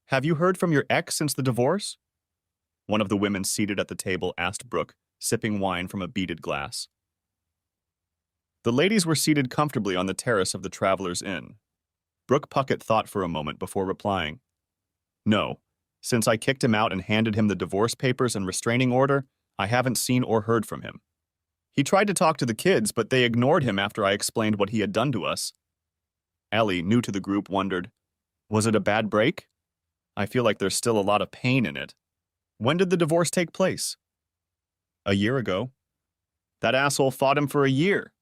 Have you heard from your ex since the divorce? One of the women seated at the table asked Brooke, sipping wine from a beaded glass. The ladies were seated comfortably on the terrace of the Travelers' Inn. Brooke Puckett thought for a moment before replying. No, since I kicked him out and handed him the divorce papers and restraining order, I haven't seen or heard from him. He tried to talk to the kids, but they ignored him after I explained what he had done to us. Ellie, new to the group, wondered, was it a bad break? I feel like there's still a lot of pain in it. When did the divorce take place? A year ago. That asshole fought him for a year.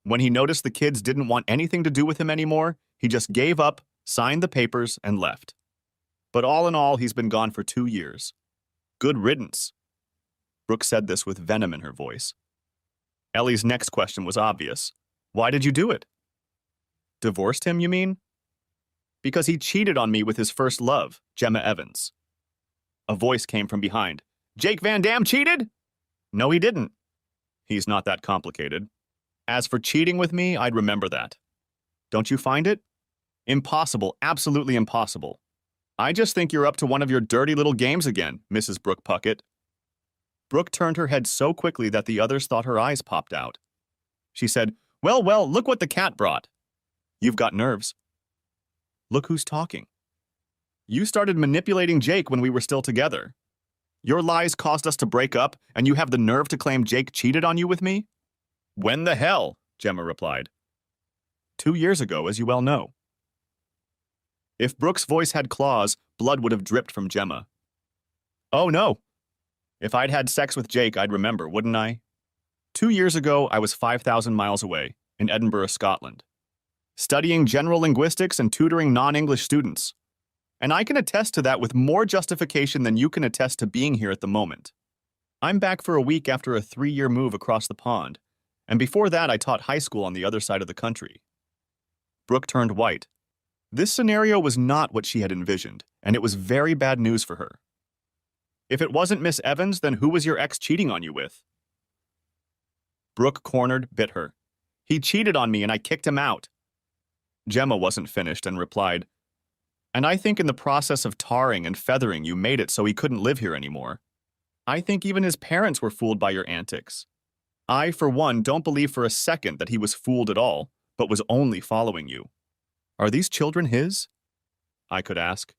When he noticed the kids didn't want anything to do with him anymore, he just gave up, signed the papers, and left. But all in all, he's been gone for 2 years. Good riddance. Brooke said this with venom in her voice. Ellie's next question was obvious. Why did you do it? Divorced him, you mean? Because he cheated on me with his first love, Gemma Evans. A voice came from behind. Jake Van Dam cheated? No, he didn't. He's not that complicated. As for cheating with me, I'd remember that. Don't you find it? Impossible, absolutely impossible. I just think you're up to one of your dirty little games again, Mrs. Brooke Puckett. Brooke turned her head so quickly that the others thought her eyes popped out. She said, Well, look what the cat brought. You've got nerves. Look who's talking. You started manipulating Jake when we were still together. Your lies caused us to break up, and you have the nerve to claim Jake cheated on you with me? When the hell? Gemma replied. 2 years ago, as you well know. If Brooke's voice had claws, blood would have dripped from Gemma. Oh, no. If I'd had sex with Jake, I'd remember, wouldn't I? 2 years ago, I was 5,000 miles away, in Edinburgh, Scotland, studying general linguistics and tutoring non-English students. And I can attest to that with more justification than you can attest to being here at the moment. I'm back for a week after a 3-year move across the pond, and before that I taught high school on the other side of the country. Brooke turned white. This scenario was not what she had envisioned, and it was very bad news for her. If it wasn't Miss Evans, then who was your ex cheating on you with? Brooke cornered, bit her. He cheated on me and I kicked him out. Gemma wasn't finished and replied, And I think in the process of tarring and feathering you made it so he couldn't live here anymore. I think even his parents were fooled by your antics. I, for one, don't believe for a second that he was fooled at all, but was only following you. Are these children his? I could ask.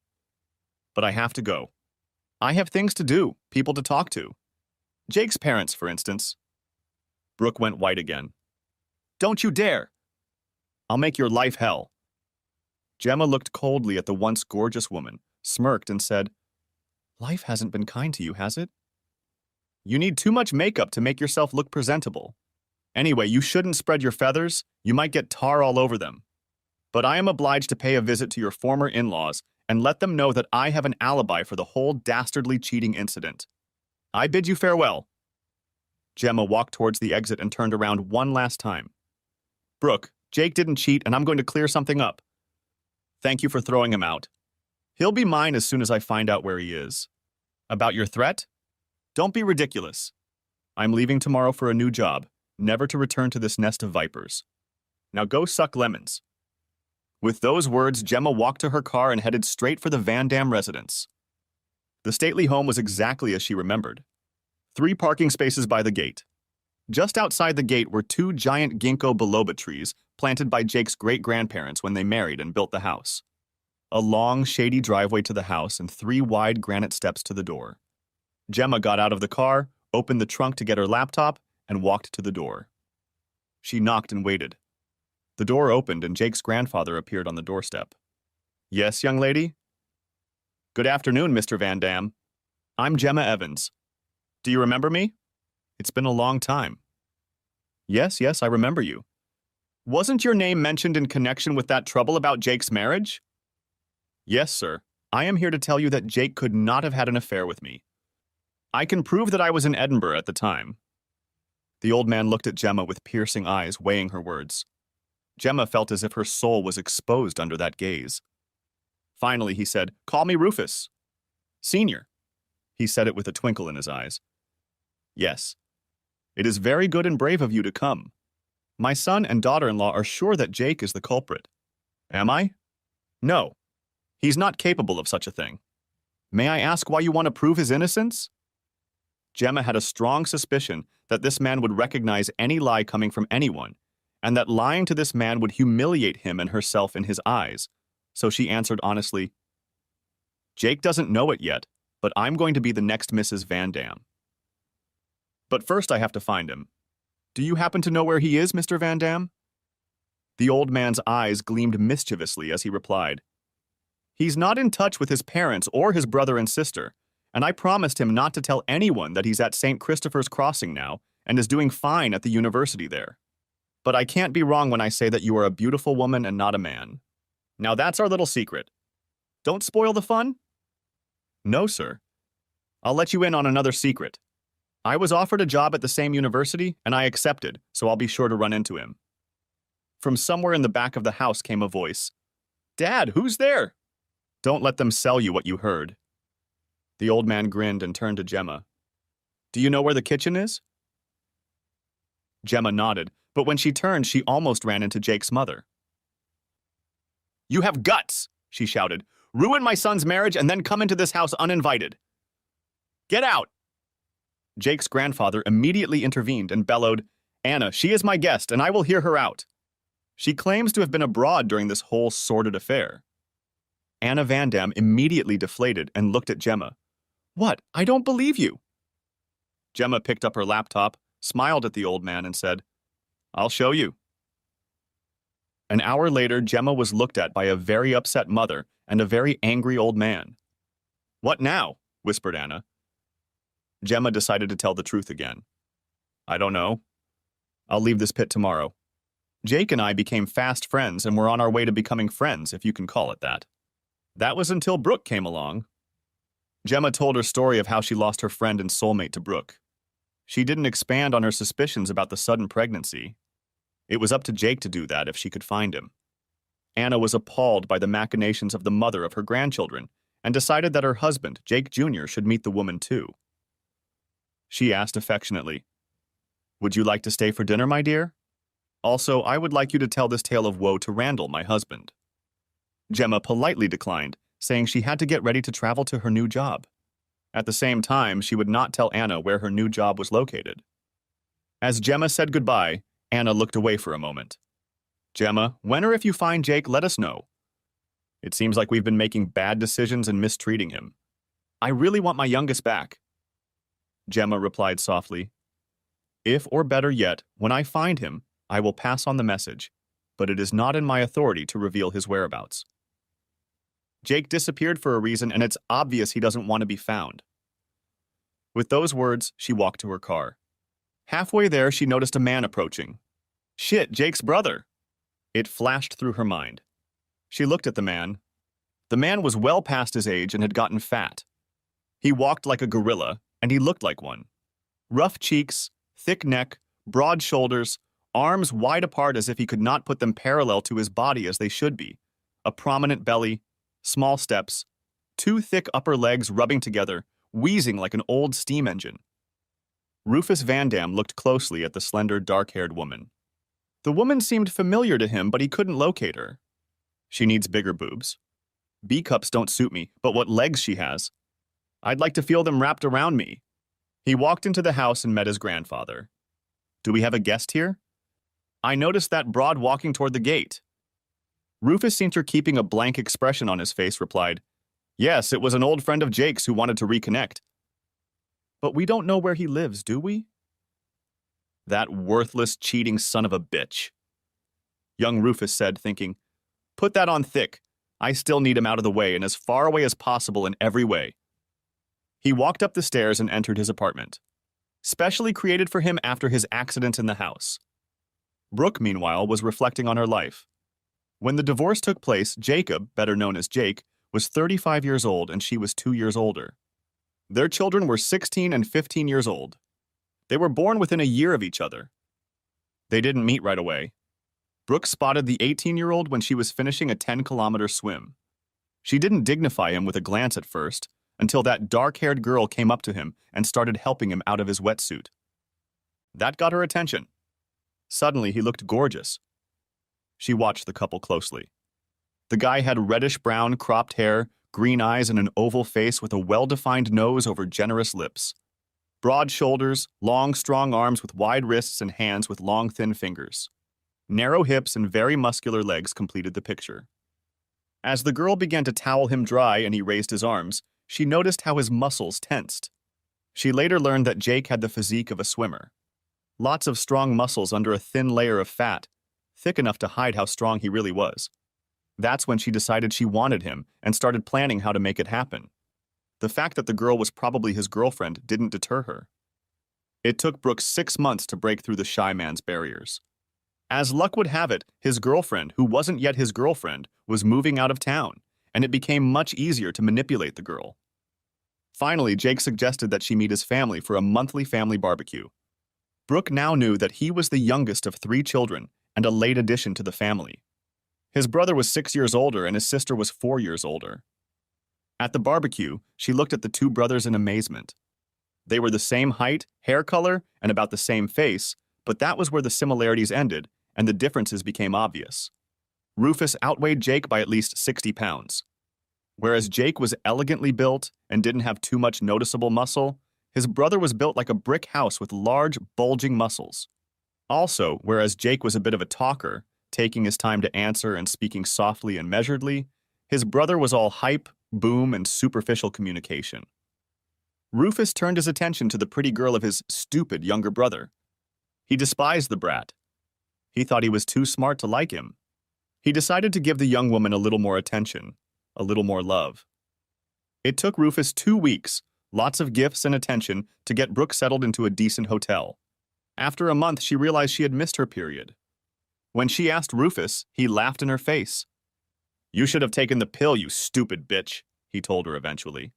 But I have to go. I have things to do, people to talk to. Jake's parents, for instance. Brooke went white again. Don't you dare! I'll make your life hell. Gemma looked coldly at the once gorgeous woman, smirked, and said, Life hasn't been kind to you, has it? You need too much makeup to make yourself look presentable. Anyway, you shouldn't spread your feathers. You might get tar all over them. But I am obliged to pay a visit to your former in-laws and let them know that I have an alibi for the whole dastardly cheating incident. I bid you farewell. Gemma walked towards the exit and turned around one last time. Brooke, Jake didn't cheat, and I'm going to clear something up. Thank you for throwing him out. He'll be mine as soon as I find out where he is. About your threat? Don't be ridiculous. I'm leaving tomorrow for a new job, never to return to this nest of vipers. Now go suck lemons. With those words, Gemma walked to her car and headed straight for the Van Dam residence. The stately home was exactly as she remembered. 3 parking spaces by the gate. Just outside the gate were 2 giant ginkgo biloba trees planted by Jake's great-grandparents when they married and built the house. A long, shady driveway to the house and 3 wide granite steps to the door. Gemma got out of the car, opened the trunk to get her laptop, and walked to the door. She knocked and waited. The door opened and Jake's grandfather appeared on the doorstep. Yes, young lady? Good afternoon, Mr. Van Dam. I'm Gemma Evans. Do you remember me? It's been a long time. Yes, I remember you. Wasn't your name mentioned in connection with that trouble about Jake's marriage? Yes, sir. I am here to tell you that Jake could not have had an affair with me. I can prove that I was in Edinburgh at the time. The old man looked at Gemma with piercing eyes, weighing her words. Gemma felt as if her soul was exposed under that gaze. Finally, he said, Call me Rufus. Senior. He said it with a twinkle in his eyes. Yes. It is very good and brave of you to come. My son and daughter-in-law are sure that Jake is the culprit. Am I? No. He's not capable of such a thing. May I ask why you want to prove his innocence? Gemma had a strong suspicion that this man would recognize any lie coming from anyone, and that lying to this man would humiliate him and herself in his eyes. So she answered honestly, Jake doesn't know it yet, but I'm going to be the next Mrs. Van Dam. But first I have to find him. Do you happen to know where he is, Mr. Van Dam? The old man's eyes gleamed mischievously as he replied, He's not in touch with his parents or his brother and sister, and I promised him not to tell anyone that he's at St. Christopher's Crossing now and is doing fine at the university there. But I can't be wrong when I say that you are a beautiful woman and not a man. Now that's our little secret. Don't spoil the fun? No, sir. I'll let you in on another secret. I was offered a job at the same university, and I accepted, so I'll be sure to run into him. From somewhere in the back of the house came a voice. Dad, who's there? Don't let them sell you what you heard. The old man grinned and turned to Gemma. Do you know where the kitchen is? Gemma nodded, but when she turned, she almost ran into Jake's mother. You have guts, she shouted. Ruin my son's marriage and then come into this house uninvited. Get out! Jake's grandfather immediately intervened and bellowed, Anna, she is my guest, and I will hear her out. She claims to have been abroad during this whole sordid affair. Anna Van Dam immediately deflated and looked at Gemma. What? I don't believe you. Gemma picked up her laptop, smiled at the old man, and said, I'll show you. An hour later, Gemma was looked at by a very upset mother and a very angry old man. What now? Whispered Anna. Gemma decided to tell the truth again. I don't know. I'll leave this pit tomorrow. Jake and I became fast friends and were on our way to becoming friends, if you can call it that. That was until Brooke came along. Gemma told her story of how she lost her friend and soulmate to Brooke. She didn't expand on her suspicions about the sudden pregnancy. It was up to Jake to do that if she could find him. Anna was appalled by the machinations of the mother of her grandchildren and decided that her husband, Jake Jr., should meet the woman too. She asked affectionately, Would you like to stay for dinner, my dear? Also, I would like you to tell this tale of woe to Randall, my husband. Gemma politely declined, saying she had to get ready to travel to her new job. At the same time, she would not tell Anna where her new job was located. As Gemma said goodbye, Anna looked away for a moment. Gemma, when or if you find Jake, let us know. It seems like we've been making bad decisions and mistreating him. I really want my youngest back. Gemma replied softly, If, or better yet, when I find him, I will pass on the message, but it is not in my authority to reveal his whereabouts. Jake disappeared for a reason, and it's obvious he doesn't want to be found. With those words, she walked to her car. Halfway there, she noticed a man approaching. Shit, Jake's brother! It flashed through her mind. She looked at the man. The man was well past his age and had gotten fat. He walked like a gorilla, and he looked like one. Rough cheeks, thick neck, broad shoulders, arms wide apart as if he could not put them parallel to his body as they should be, a prominent belly, small steps, two thick upper legs rubbing together, wheezing like an old steam engine. Rufus Van Dam looked closely at the slender, dark-haired woman. The woman seemed familiar to him, but he couldn't locate her. She needs bigger boobs. B-cups don't suit me, but what legs she has. I'd like to feel them wrapped around me. He walked into the house and met his grandfather. Do we have a guest here? I noticed that broad walking toward the gate. Rufus, seeing her keeping a blank expression on his face, replied, Yes, it was an old friend of Jake's who wanted to reconnect. But we don't know where he lives, do we? That worthless, cheating son of a bitch. Young Rufus said, thinking, Put that on thick. I still need him out of the way and as far away as possible in every way. He walked up the stairs and entered his apartment, specially created for him after his accident in the house. Brooke, meanwhile, was reflecting on her life. When the divorce took place, Jacob, better known as Jake, was 35 years old and she was 2 years older. Their children were 16 and 15 years old. They were born within a year of each other. They didn't meet right away. Brooke spotted the 18-year-old when she was finishing a 10-kilometer swim. She didn't dignify him with a glance at first, until that dark-haired girl came up to him and started helping him out of his wetsuit. That got her attention. Suddenly, he looked gorgeous. She watched the couple closely. The guy had reddish-brown cropped hair, green eyes, and an oval face with a well-defined nose over generous lips. Broad shoulders, long, strong arms with wide wrists and hands with long, thin fingers. Narrow hips and very muscular legs completed the picture. As the girl began to towel him dry and he raised his arms, she noticed how his muscles tensed. She later learned that Jake had the physique of a swimmer. Lots of strong muscles under a thin layer of fat, thick enough to hide how strong he really was. That's when she decided she wanted him and started planning how to make it happen. The fact that the girl was probably his girlfriend didn't deter her. It took Brooke 6 months to break through the shy man's barriers. As luck would have it, his girlfriend, who wasn't yet his girlfriend, was moving out of town, and it became much easier to manipulate the girl. Finally, Jake suggested that she meet his family for a monthly family barbecue. Brooke now knew that he was the youngest of 3 children and a late addition to the family. His brother was 6 years older and his sister was 4 years older. At the barbecue, she looked at the 2 brothers in amazement. They were the same height, hair color, and about the same face, but that was where the similarities ended and the differences became obvious. Rufus outweighed Jake by at least 60 pounds. Whereas Jake was elegantly built and didn't have too much noticeable muscle, his brother was built like a brick house with large, bulging muscles. Also, whereas Jake was a bit of a talker, taking his time to answer and speaking softly and measuredly, his brother was all hype, boom, and superficial communication. Rufus turned his attention to the pretty girl of his stupid younger brother. He despised the brat. He thought he was too smart to like him. He decided to give the young woman a little more attention, a little more love. It took Rufus 2 weeks, lots of gifts and attention, to get Brooke settled into a decent hotel. After a month, she realized she had missed her period. When she asked Rufus, he laughed in her face. "You should have taken the pill, you stupid bitch," he told her eventually.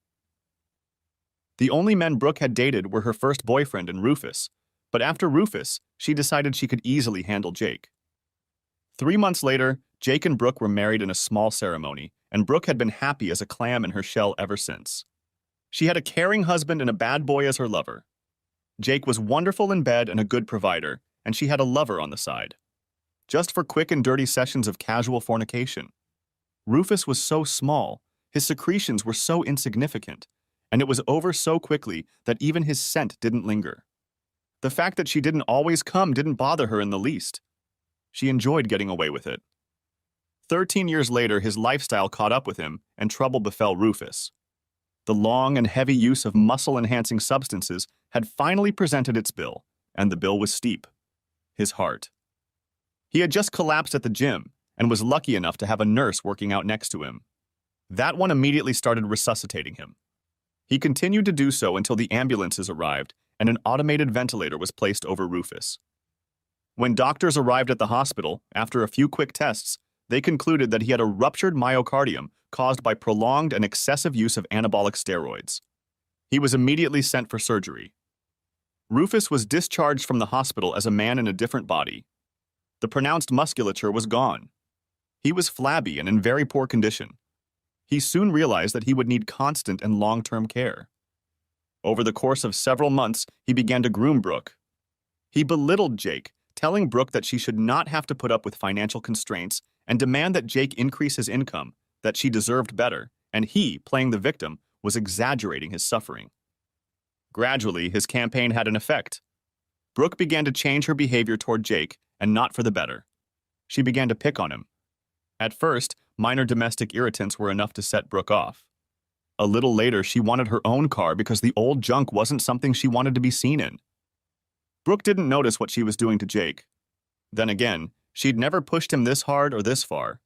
The only men Brooke had dated were her first boyfriend and Rufus, but after Rufus, she decided she could easily handle Jake. 3 months later, Jake and Brooke were married in a small ceremony, and Brooke had been happy as a clam in her shell ever since. She had a caring husband and a bad boy as her lover. Jake was wonderful in bed and a good provider, and she had a lover on the side. Just for quick and dirty sessions of casual fornication. Rufus was so small, his secretions were so insignificant, and it was over so quickly that even his scent didn't linger. The fact that she didn't always come didn't bother her in the least. She enjoyed getting away with it. 13 years later, his lifestyle caught up with him, and trouble befell Rufus. The long and heavy use of muscle-enhancing substances had finally presented its bill, and the bill was steep. His heart. He had just collapsed at the gym, and was lucky enough to have a nurse working out next to him. That one immediately started resuscitating him. He continued to do so until the ambulances arrived, and an automated ventilator was placed over Rufus. When doctors arrived at the hospital, after a few quick tests, they concluded that he had a ruptured myocardium caused by prolonged and excessive use of anabolic steroids. He was immediately sent for surgery. Rufus was discharged from the hospital as a man in a different body. The pronounced musculature was gone. He was flabby and in very poor condition. He soon realized that he would need constant and long-term care. Over the course of several months, he began to groom Brooke. He belittled Jake, telling Brooke that she should not have to put up with financial constraints and demand that Jake increase his income, that she deserved better, and he, playing the victim, was exaggerating his suffering. Gradually, his campaign had an effect. Brooke began to change her behavior toward Jake, and not for the better. She began to pick on him. At first, minor domestic irritants were enough to set Brooke off. A little later, she wanted her own car because the old junk wasn't something she wanted to be seen in. Brooke didn't notice what she was doing to Jake. Then again, she'd never pushed him this hard or this far.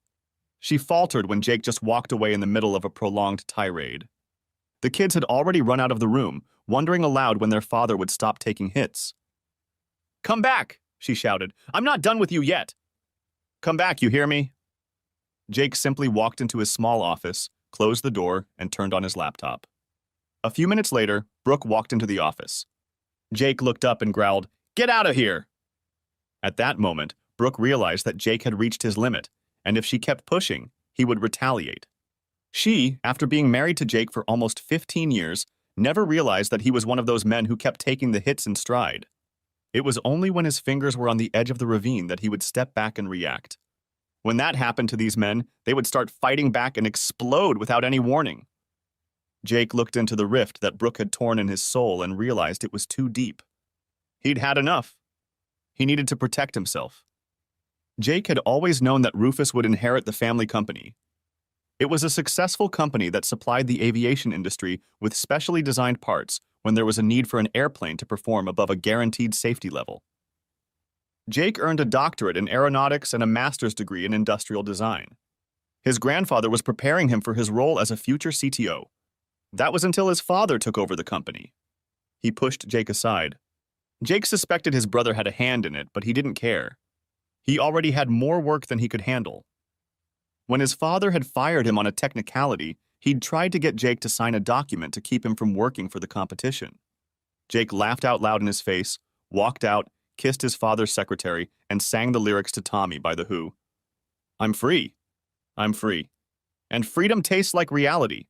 She faltered when Jake just walked away in the middle of a prolonged tirade. The kids had already run out of the room, wondering aloud when their father would stop taking hits. "Come back," she shouted. "I'm not done with you yet." "Come back, you hear me?" Jake simply walked into his small office, closed the door, and turned on his laptop. A few minutes later, Brooke walked into the office. Jake looked up and growled, "Get out of here!" At that moment, Brooke realized that Jake had reached his limit, and if she kept pushing, he would retaliate. She, after being married to Jake for almost 15 years, never realized that he was one of those men who kept taking the hits in stride. It was only when his fingers were on the edge of the ravine that he would step back and react. When that happened to these men, they would start fighting back and explode without any warning. Jake looked into the rift that Brooke had torn in his soul and realized it was too deep. He'd had enough. He needed to protect himself. Jake had always known that Rufus would inherit the family company. It was a successful company that supplied the aviation industry with specially designed parts when there was a need for an airplane to perform above a guaranteed safety level. Jake earned a doctorate in aeronautics and a master's degree in industrial design. His grandfather was preparing him for his role as a future CTO. That was until his father took over the company. He pushed Jake aside. Jake suspected his brother had a hand in it, but he didn't care. He already had more work than he could handle. When his father had fired him on a technicality, he'd tried to get Jake to sign a document to keep him from working for the competition. Jake laughed out loud in his face, walked out, kissed his father's secretary, and sang the lyrics to Tommy by The Who. I'm free. I'm free. And freedom tastes like reality.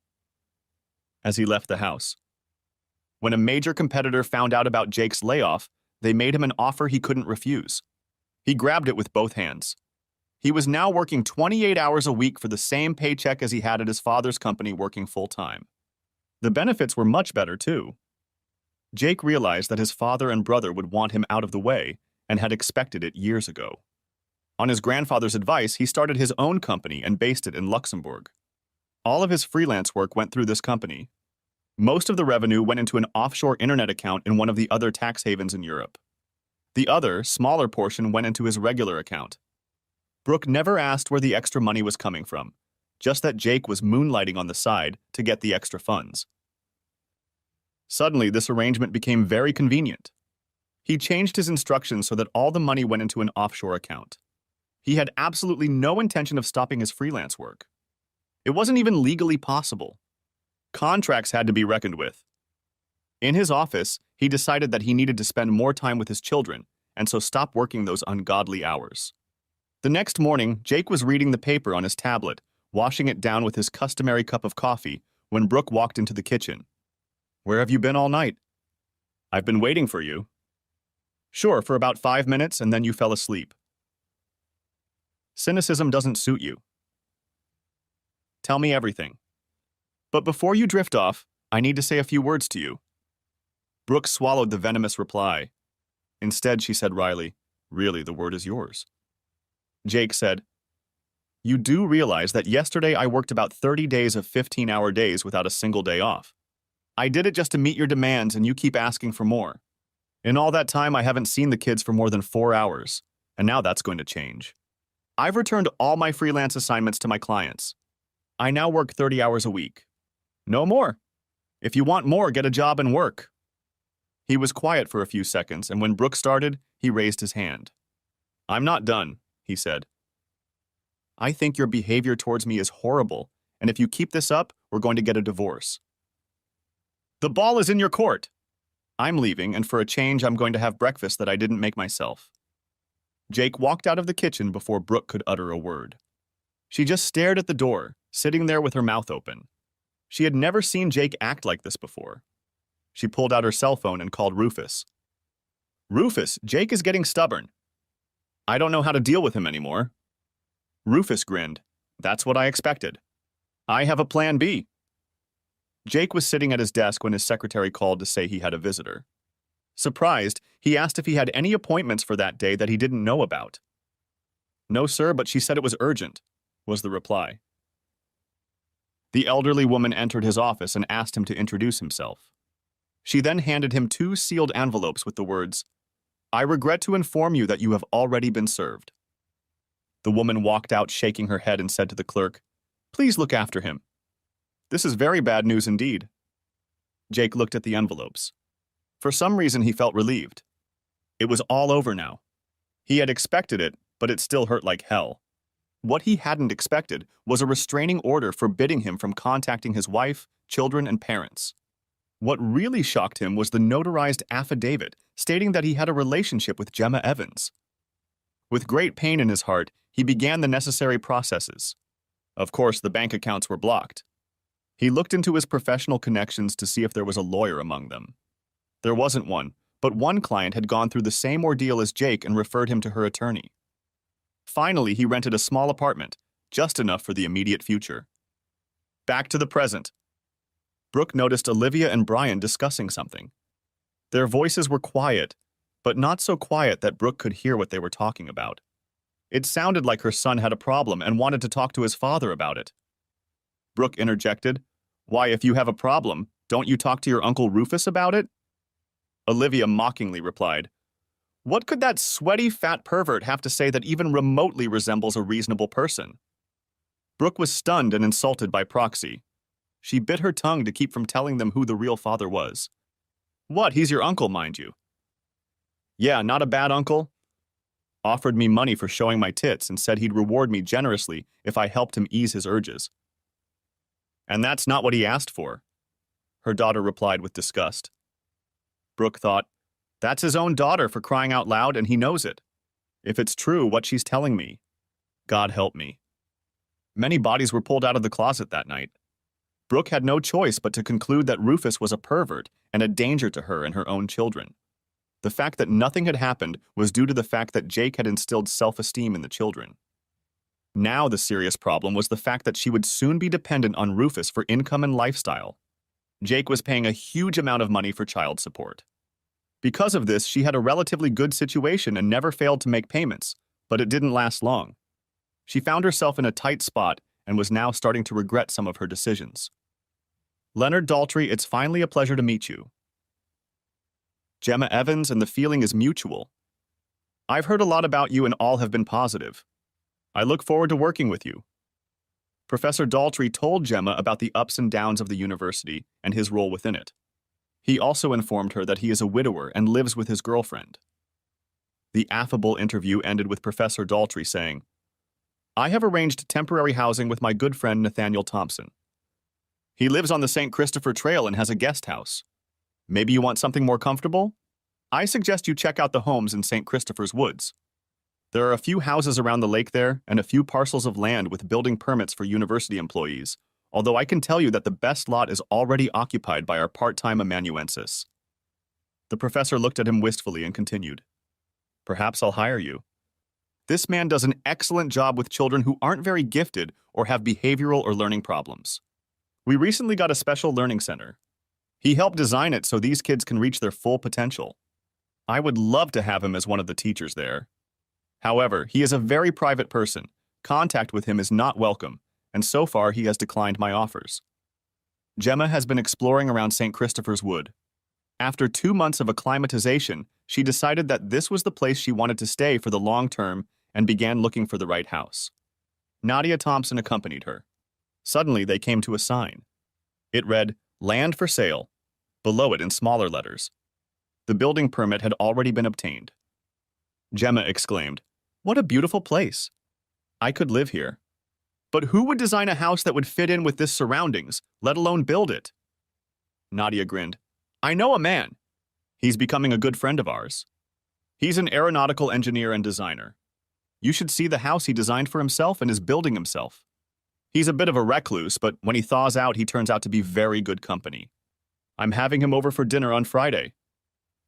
As he left the house. When a major competitor found out about Jake's layoff, they made him an offer he couldn't refuse. He grabbed it with both hands. He was now working 28 hours a week for the same paycheck as he had at his father's company working full-time. The benefits were much better, too. Jake realized that his father and brother would want him out of the way and had expected it years ago. On his grandfather's advice, he started his own company and based it in Luxembourg. All of his freelance work went through this company. Most of the revenue went into an offshore internet account in one of the other tax havens in Europe. The other, smaller portion went into his regular account. Brooke never asked where the extra money was coming from, just that Jake was moonlighting on the side to get the extra funds. Suddenly, this arrangement became very convenient. He changed his instructions so that all the money went into an offshore account. He had absolutely no intention of stopping his freelance work. It wasn't even legally possible. Contracts had to be reckoned with. In his office, he decided that he needed to spend more time with his children, and so stopped working those ungodly hours. The next morning, Jake was reading the paper on his tablet, washing it down with his customary cup of coffee, when Brooke walked into the kitchen. Where have you been all night? I've been waiting for you. Sure, for about 5 minutes, and then you fell asleep. Cynicism doesn't suit you. Tell me everything. But before you drift off, I need to say a few words to you. Brooke swallowed the venomous reply. Instead, she said wryly, Really, the word is yours. Jake said, You do realize that yesterday I worked about 30 days of 15-hour days without a single day off. I did it just to meet your demands, and you keep asking for more. In all that time, I haven't seen the kids for more than 4 hours, and now that's going to change. I've returned all my freelance assignments to my clients. I now work 30 hours a week. No more. If you want more, get a job and work. He was quiet for a few seconds, and when Brooke started, he raised his hand. I'm not done, he said. I think your behavior towards me is horrible, and if you keep this up, we're going to get a divorce. The ball is in your court. I'm leaving, and for a change, I'm going to have breakfast that I didn't make myself. Jake walked out of the kitchen before Brooke could utter a word. She just stared at the door, sitting there with her mouth open. She had never seen Jake act like this before. She pulled out her cell phone and called Rufus. Rufus, Jake is getting stubborn. I don't know how to deal with him anymore. Rufus grinned. That's what I expected. I have a plan B. Jake was sitting at his desk when his secretary called to say he had a visitor. Surprised, he asked if he had any appointments for that day that he didn't know about. No, sir, but she said it was urgent, was the reply. The elderly woman entered his office and asked him to introduce himself. She then handed him 2 sealed envelopes with the words, I regret to inform you that you have already been served. The woman walked out shaking her head and said to the clerk, Please look after him. This is very bad news indeed. Jake looked at the envelopes. For some reason, he felt relieved. It was all over now. He had expected it, but it still hurt like hell. What he hadn't expected was a restraining order forbidding him from contacting his wife, children, and parents. What really shocked him was the notarized affidavit stating that he had a relationship with Gemma Evans. With great pain in his heart, he began the necessary processes. Of course, the bank accounts were blocked. He looked into his professional connections to see if there was a lawyer among them. There wasn't one, but one client had gone through the same ordeal as Jake and referred him to her attorney. Finally, he rented a small apartment, just enough for the immediate future. Back to the present. Brooke noticed Olivia and Brian discussing something. Their voices were quiet, but not so quiet that Brooke could hear what they were talking about. It sounded like her son had a problem and wanted to talk to his father about it. Brooke interjected, "Why, if you have a problem, don't you talk to your Uncle Rufus about it?" Olivia mockingly replied, "What could that sweaty fat pervert have to say that even remotely resembles a reasonable person?" Brooke was stunned and insulted by proxy. She bit her tongue to keep from telling them who the real father was. "What, he's your uncle, mind you." "Yeah, not a bad uncle. Offered me money for showing my tits and said he'd reward me generously if I helped him ease his urges." "And that's not what he asked for," her daughter replied with disgust. Brooke thought, "That's his own daughter for crying out loud, and he knows it. If it's true, what she's telling me, God help me." Many bodies were pulled out of the closet that night. Brooke had no choice but to conclude that Rufus was a pervert and a danger to her and her own children. The fact that nothing had happened was due to the fact that Jake had instilled self-esteem in the children. Now the serious problem was the fact that she would soon be dependent on Rufus for income and lifestyle. Jake was paying a huge amount of money for child support. Because of this, she had a relatively good situation and never failed to make payments, but it didn't last long. She found herself in a tight spot and was now starting to regret some of her decisions. "Leonard Daltrey, it's finally a pleasure to meet you. Gemma Evans, and the feeling is mutual. I've heard a lot about you and all have been positive. I look forward to working with you." Professor Daltrey told Gemma about the ups and downs of the university and his role within it. He also informed her that he is a widower and lives with his girlfriend. The affable interview ended with Professor Daltrey saying, "I have arranged temporary housing with my good friend Nathaniel Thompson. He lives on the St. Christopher Trail and has a guest house. Maybe you want something more comfortable? I suggest you check out the homes in St. Christopher's Woods. There are a few houses around the lake there and a few parcels of land with building permits for university employees, although I can tell you that the best lot is already occupied by our part-time amanuensis." The professor looked at him wistfully and continued, "Perhaps I'll hire you. This man does an excellent job with children who aren't very gifted or have behavioral or learning problems. We recently got a special learning center. He helped design it so these kids can reach their full potential. I would love to have him as one of the teachers there. However, he is a very private person. Contact with him is not welcome, and so far he has declined my offers." Gemma has been exploring around St. Christopher's Wood. After 2 months of acclimatization, she decided that this was the place she wanted to stay for the long term and began looking for the right house. Nadia Thompson accompanied her. Suddenly, they came to a sign. It read, "Land for sale." Below it in smaller letters. The building permit had already been obtained. Gemma exclaimed, "What a beautiful place. I could live here. But who would design a house that would fit in with this surroundings, let alone build it?" Nadia grinned. "I know a man. He's becoming a good friend of ours. He's an aeronautical engineer and designer. You should see the house he designed for himself and is building himself. He's a bit of a recluse, but when he thaws out, he turns out to be very good company. I'm having him over for dinner on Friday.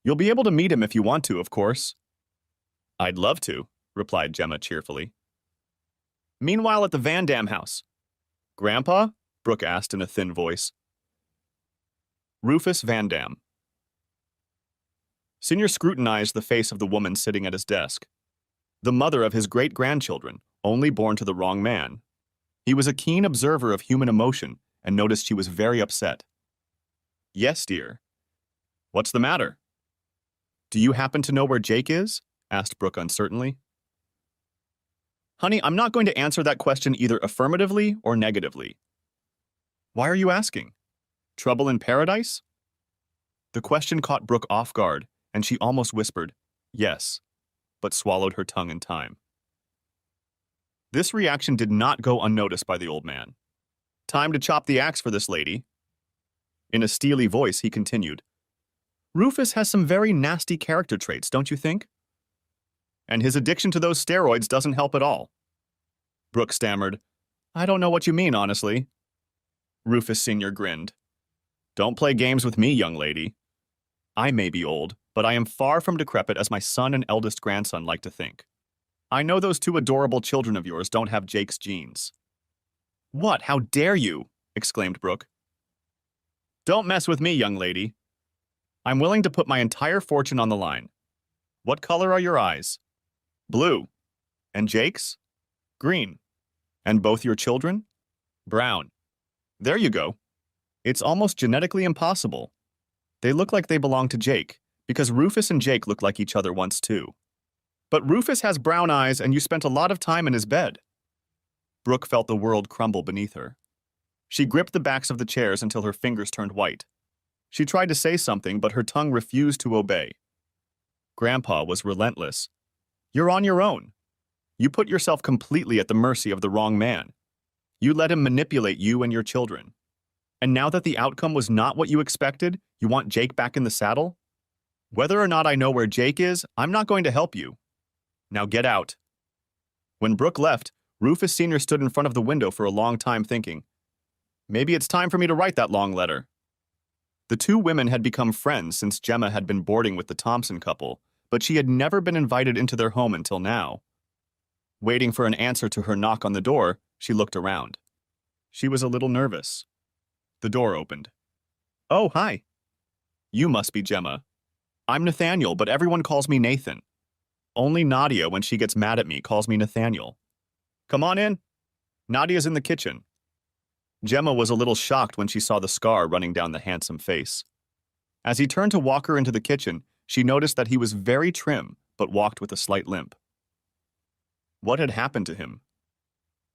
You'll be able to meet him if you want to, of course." "I'd love to," replied Gemma cheerfully. "Meanwhile at the Van Dam house." "Grandpa?" Brooke asked in a thin voice. Rufus Van Dam. Senior scrutinized the face of the woman sitting at his desk. The mother of his great-grandchildren, only born to the wrong man. He was a keen observer of human emotion and noticed she was very upset. "Yes, dear." "What's the matter?" "Do you happen to know where Jake is?" asked Brooke uncertainly. "Honey, I'm not going to answer that question either affirmatively or negatively." "Why are you asking? Trouble in paradise?" The question caught Brooke off guard, and she almost whispered, "Yes," but swallowed her tongue in time. This reaction did not go unnoticed by the old man. "Time to chop the axe for this lady." In a steely voice, he continued, "Rufus has some very nasty character traits, don't you think? And his addiction to those steroids doesn't help at all." Brooke stammered, "I don't know what you mean, honestly." Rufus Sr. grinned. "Don't play games with me, young lady. I may be old, but I am far from decrepit as my son and eldest grandson like to think. I know those two adorable children of yours don't have Jake's genes. What? How dare you? Exclaimed Brooke. Don't mess with me, young lady. I'm willing to put my entire fortune on the line. What color are your eyes? Blue. And Jake's? Green. And both your children? Brown. There you go. It's almost genetically impossible. They look like they belong to Jake, because Rufus and Jake look like each other once too. But Rufus has brown eyes and you spent a lot of time in his bed. Brooke felt the world crumble beneath her. She gripped the backs of the chairs until her fingers turned white. She tried to say something, but her tongue refused to obey. Grandpa was relentless. You're on your own. You put yourself completely at the mercy of the wrong man. You let him manipulate you and your children. And now that the outcome was not what you expected, you want Jake back in the saddle? Whether or not I know where Jake is, I'm not going to help you. Now get out. When Brooke left, Rufus Sr. stood in front of the window for a long time thinking, maybe it's time for me to write that long letter. The two women had become friends since Gemma had been boarding with the Thompson couple, but she had never been invited into their home until now. Waiting for an answer to her knock on the door, she looked around. She was a little nervous. The door opened. Oh, hi. You must be Gemma. I'm Nathaniel, but everyone calls me Nathan. Only Nadia, when she gets mad at me, calls me Nathaniel. Come on in. Nadia's in the kitchen. Gemma was a little shocked when she saw the scar running down the handsome face. As he turned to walk her into the kitchen, she noticed that he was very trim, but walked with a slight limp. What had happened to him?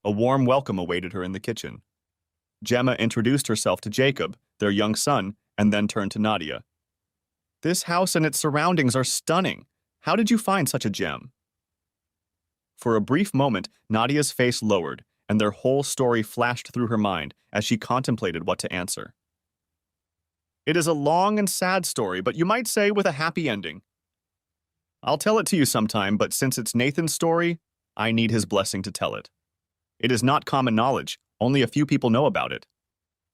A warm welcome awaited her in the kitchen. Gemma introduced herself to Jacob, their young son, and then turned to Nadia. This house and its surroundings are stunning. How did you find such a gem? For a brief moment, Nadia's face lowered, and their whole story flashed through her mind as she contemplated what to answer. It is a long and sad story, but you might say with a happy ending. I'll tell it to you sometime, but since it's Nathan's story, I need his blessing to tell it. It is not common knowledge, only a few people know about it.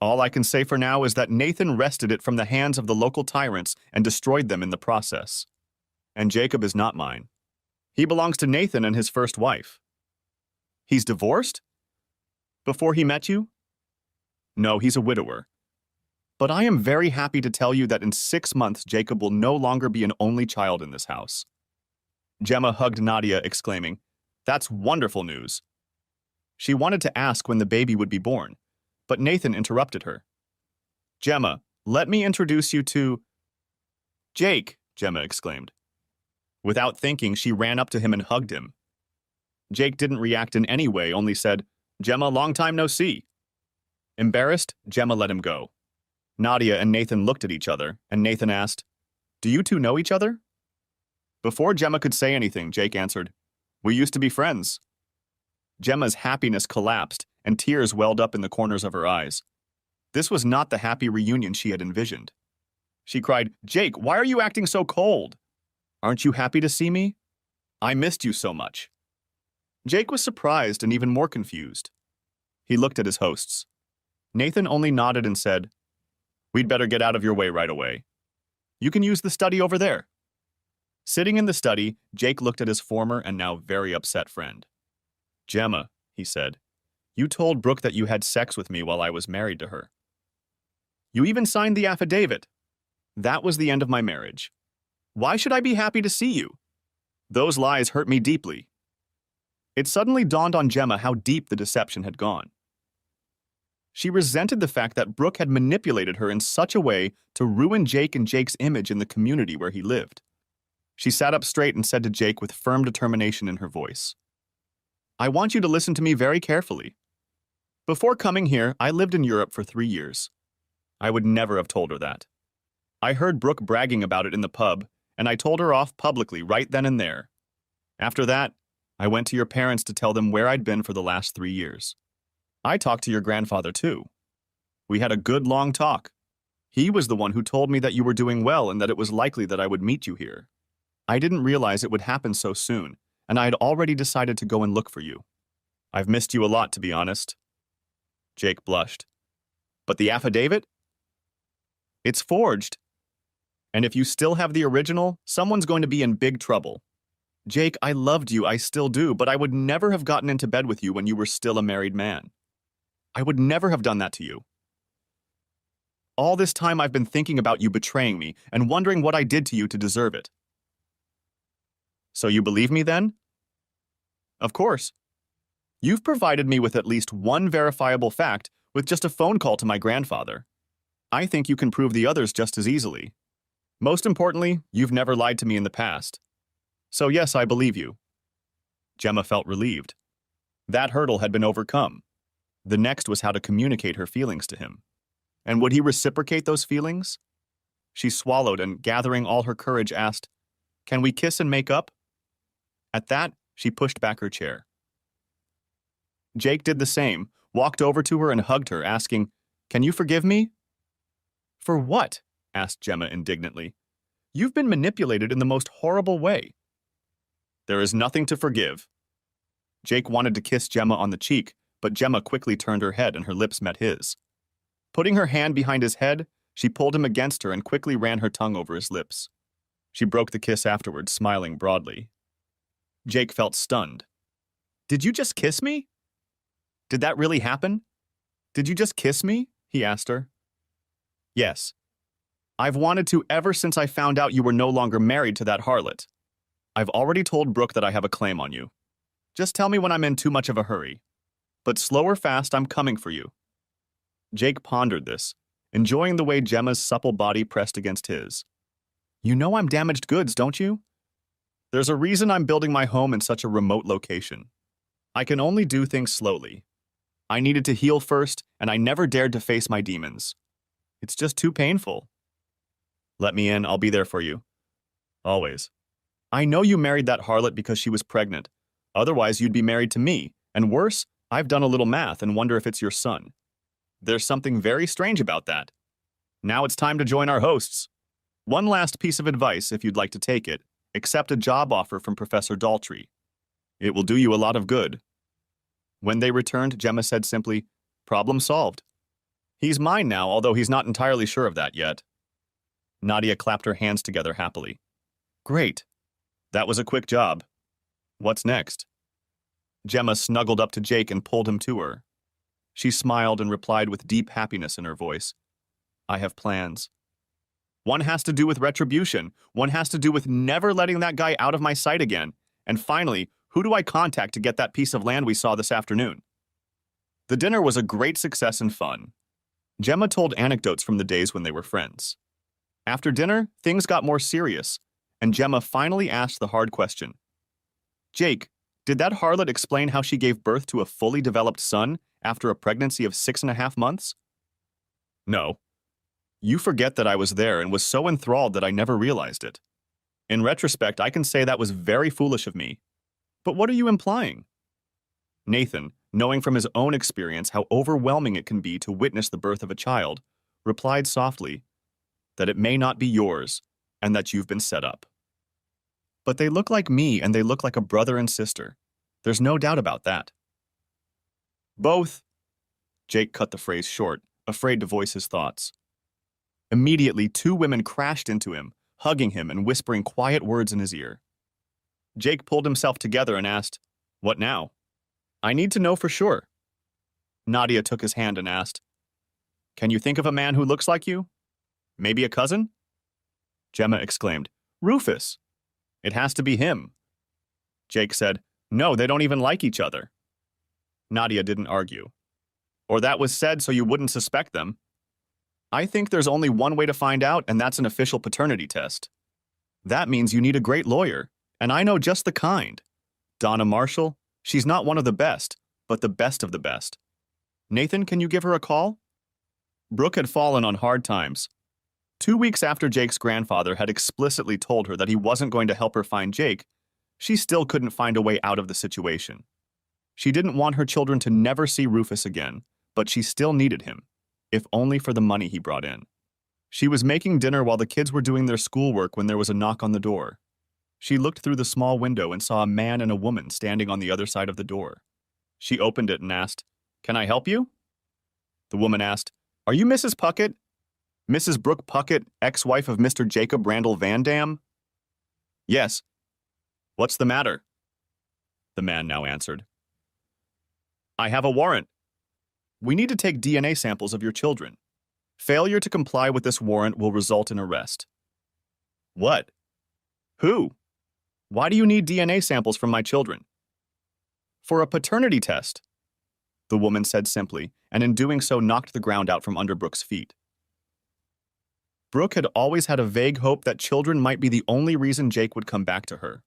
All I can say for now is that Nathan wrested it from the hands of the local tyrants and destroyed them in the process. And Jacob is not mine. He belongs to Nathan and his first wife. He's divorced? Before he met you? No, he's a widower. But I am very happy to tell you that in 6 months, Jacob will no longer be an only child in this house. Gemma hugged Nadia, exclaiming, That's wonderful news. She wanted to ask when the baby would be born, but Nathan interrupted her. Gemma, let me introduce you to... Jake, Gemma exclaimed. Without thinking, she ran up to him and hugged him. Jake didn't react in any way, only said, Gemma, long time no see. Embarrassed, Gemma let him go. Nadia and Nathan looked at each other, and Nathan asked, Do you two know each other? Before Gemma could say anything, Jake answered, We used to be friends. Gemma's happiness collapsed, and tears welled up in the corners of her eyes. This was not the happy reunion she had envisioned. She cried, Jake, why are you acting so cold? Aren't you happy to see me? I missed you so much. Jake was surprised and even more confused. He looked at his hosts. Nathan only nodded and said, We'd better get out of your way right away. You can use the study over there. Sitting in the study, Jake looked at his former and now very upset friend. Gemma, he said, you told Brooke that you had sex with me while I was married to her. You even signed the affidavit. That was the end of my marriage. Why should I be happy to see you? Those lies hurt me deeply. It suddenly dawned on Gemma how deep the deception had gone. She resented the fact that Brooke had manipulated her in such a way to ruin Jake and Jake's image in the community where he lived. She sat up straight and said to Jake with firm determination in her voice, I want you to listen to me very carefully. Before coming here, I lived in Europe for 3 years. I would never have told her that. I heard Brooke bragging about it in the pub, and I told her off publicly right then and there. After that, I went to your parents to tell them where I'd been for the last 3 years. I talked to your grandfather too. We had a good long talk. He was the one who told me that you were doing well and that it was likely that I would meet you here. I didn't realize it would happen so soon, and I had already decided to go and look for you. I've missed you a lot, to be honest. Jake blushed. But the affidavit? It's forged. And if you still have the original, someone's going to be in big trouble. Jake, I loved you, I still do, but I would never have gotten into bed with you when you were still a married man. I would never have done that to you. All this time I've been thinking about you betraying me and wondering what I did to you to deserve it. So you believe me then? Of course. You've provided me with at least one verifiable fact with just a phone call to my grandfather. I think you can prove the others just as easily. Most importantly, you've never lied to me in the past. So yes, I believe you. Gemma felt relieved. That hurdle had been overcome. The next was how to communicate her feelings to him. And would he reciprocate those feelings? She swallowed and, gathering all her courage, asked, "Can we kiss and make up?" At that, she pushed back her chair. Jake did the same, walked over to her and hugged her, asking, "Can you forgive me?" "For what?" asked Gemma indignantly. "You've been manipulated in the most horrible way." "There is nothing to forgive." Jake wanted to kiss Gemma on the cheek, but Gemma quickly turned her head and her lips met his. Putting her hand behind his head, she pulled him against her and quickly ran her tongue over his lips. She broke the kiss afterwards, smiling broadly. Jake felt stunned. "Did you just kiss me? Did that really happen? Did you just kiss me?" he asked her. "Yes. I've wanted to ever since I found out you were no longer married to that harlot. I've already told Brooke that I have a claim on you. Just tell me when I'm in too much of a hurry. But slow or fast, I'm coming for you." Jake pondered this, enjoying the way Gemma's supple body pressed against his. "You know I'm damaged goods, don't you? There's a reason I'm building my home in such a remote location. I can only do things slowly. I needed to heal first, and I never dared to face my demons. It's just too painful. Let me in, I'll be there for you. Always. I know you married that harlot because she was pregnant. Otherwise, you'd be married to me, and worse, I've done a little math and wonder if it's your son. There's something very strange about that. Now it's time to join our hosts. One last piece of advice, if you'd like to take it, accept a job offer from Professor Daltrey. It will do you a lot of good." When they returned, Gemma said simply, "Problem solved. He's mine now, although he's not entirely sure of that yet." Nadia clapped her hands together happily. "Great. That was a quick job. What's next?" Gemma snuggled up to Jake and pulled him to her. She smiled and replied with deep happiness in her voice, "I have plans. One has to do with retribution. One has to do with never letting that guy out of my sight again. And finally, who do I contact to get that piece of land we saw this afternoon?" The dinner was a great success and fun. Gemma told anecdotes from the days when they were friends. After dinner, things got more serious, and Gemma finally asked the hard question. "Jake, did that harlot explain how she gave birth to a fully developed son after a pregnancy of 6.5 months?" "No. You forget that I was there and was so enthralled that I never realized it. In retrospect, I can say that was very foolish of me. But what are you implying?" Nathan, knowing from his own experience how overwhelming it can be to witness the birth of a child, replied softly that it may not be yours and that you've been set up. "But they look like me and they look like a brother and sister. There's no doubt about that." "Both." Jake cut the phrase short, afraid to voice his thoughts. Immediately, 2 women crashed into him, hugging him and whispering quiet words in his ear. Jake pulled himself together and asked, "What now?" "I need to know for sure." Nadia took his hand and asked, "Can you think of a man who looks like you? Maybe a cousin?" Gemma exclaimed, "Rufus! It has to be him." Jake said, "No, they don't even like each other." Nadia didn't argue. "Or that was said so you wouldn't suspect them. I think there's only one way to find out, and that's an official paternity test. That means you need a great lawyer, and I know just the kind. Donna Marshall, she's not one of the best, but the best of the best. Nathan, can you give her a call?" Brooke had fallen on hard times. 2 weeks after Jake's grandfather had explicitly told her that he wasn't going to help her find Jake, she still couldn't find a way out of the situation. She didn't want her children to never see Rufus again, but she still needed him, if only for the money he brought in. She was making dinner while the kids were doing their schoolwork when there was a knock on the door. She looked through the small window and saw a man and a woman standing on the other side of the door. She opened it and asked, "Can I help you?" The woman asked, "Are you Mrs. Puckett? Mrs. Brooke Puckett, ex-wife of Mr. Jacob Randall Van Dam?" "Yes." What's the matter? The man now answered. I have a warrant. We need to take DNA samples of your children. Failure to comply with this warrant will result in arrest. What? Who? Why do you need DNA samples from my children? For a paternity test, the woman said simply, and in doing so knocked the ground out from under Brooke's feet. Brooke had always had a vague hope that children might be the only reason Jake would come back to her.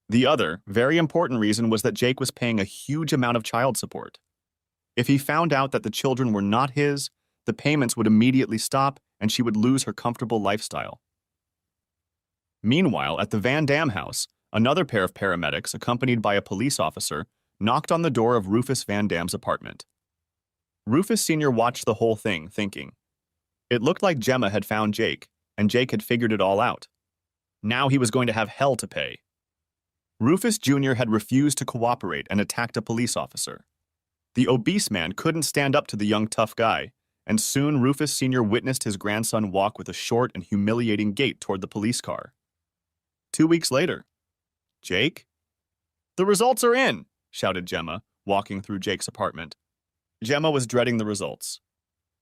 The other, very important reason was that Jake was paying a huge amount of child support. If he found out that the children were not his, the payments would immediately stop and she would lose her comfortable lifestyle. Meanwhile, at the Van Dam house, another pair of paramedics, accompanied by a police officer, knocked on the door of Rufus Van Dam's apartment. Rufus Sr. watched the whole thing, thinking. It looked like Gemma had found Jake, and Jake had figured it all out. Now he was going to have hell to pay. Rufus Jr. had refused to cooperate and attacked a police officer. The obese man couldn't stand up to the young tough guy, and soon Rufus Sr. witnessed his grandson walk with a short and humiliating gait toward the police car. 2 weeks later. Jake? The results are in, shouted Gemma, walking through Jake's apartment. Gemma was dreading the results.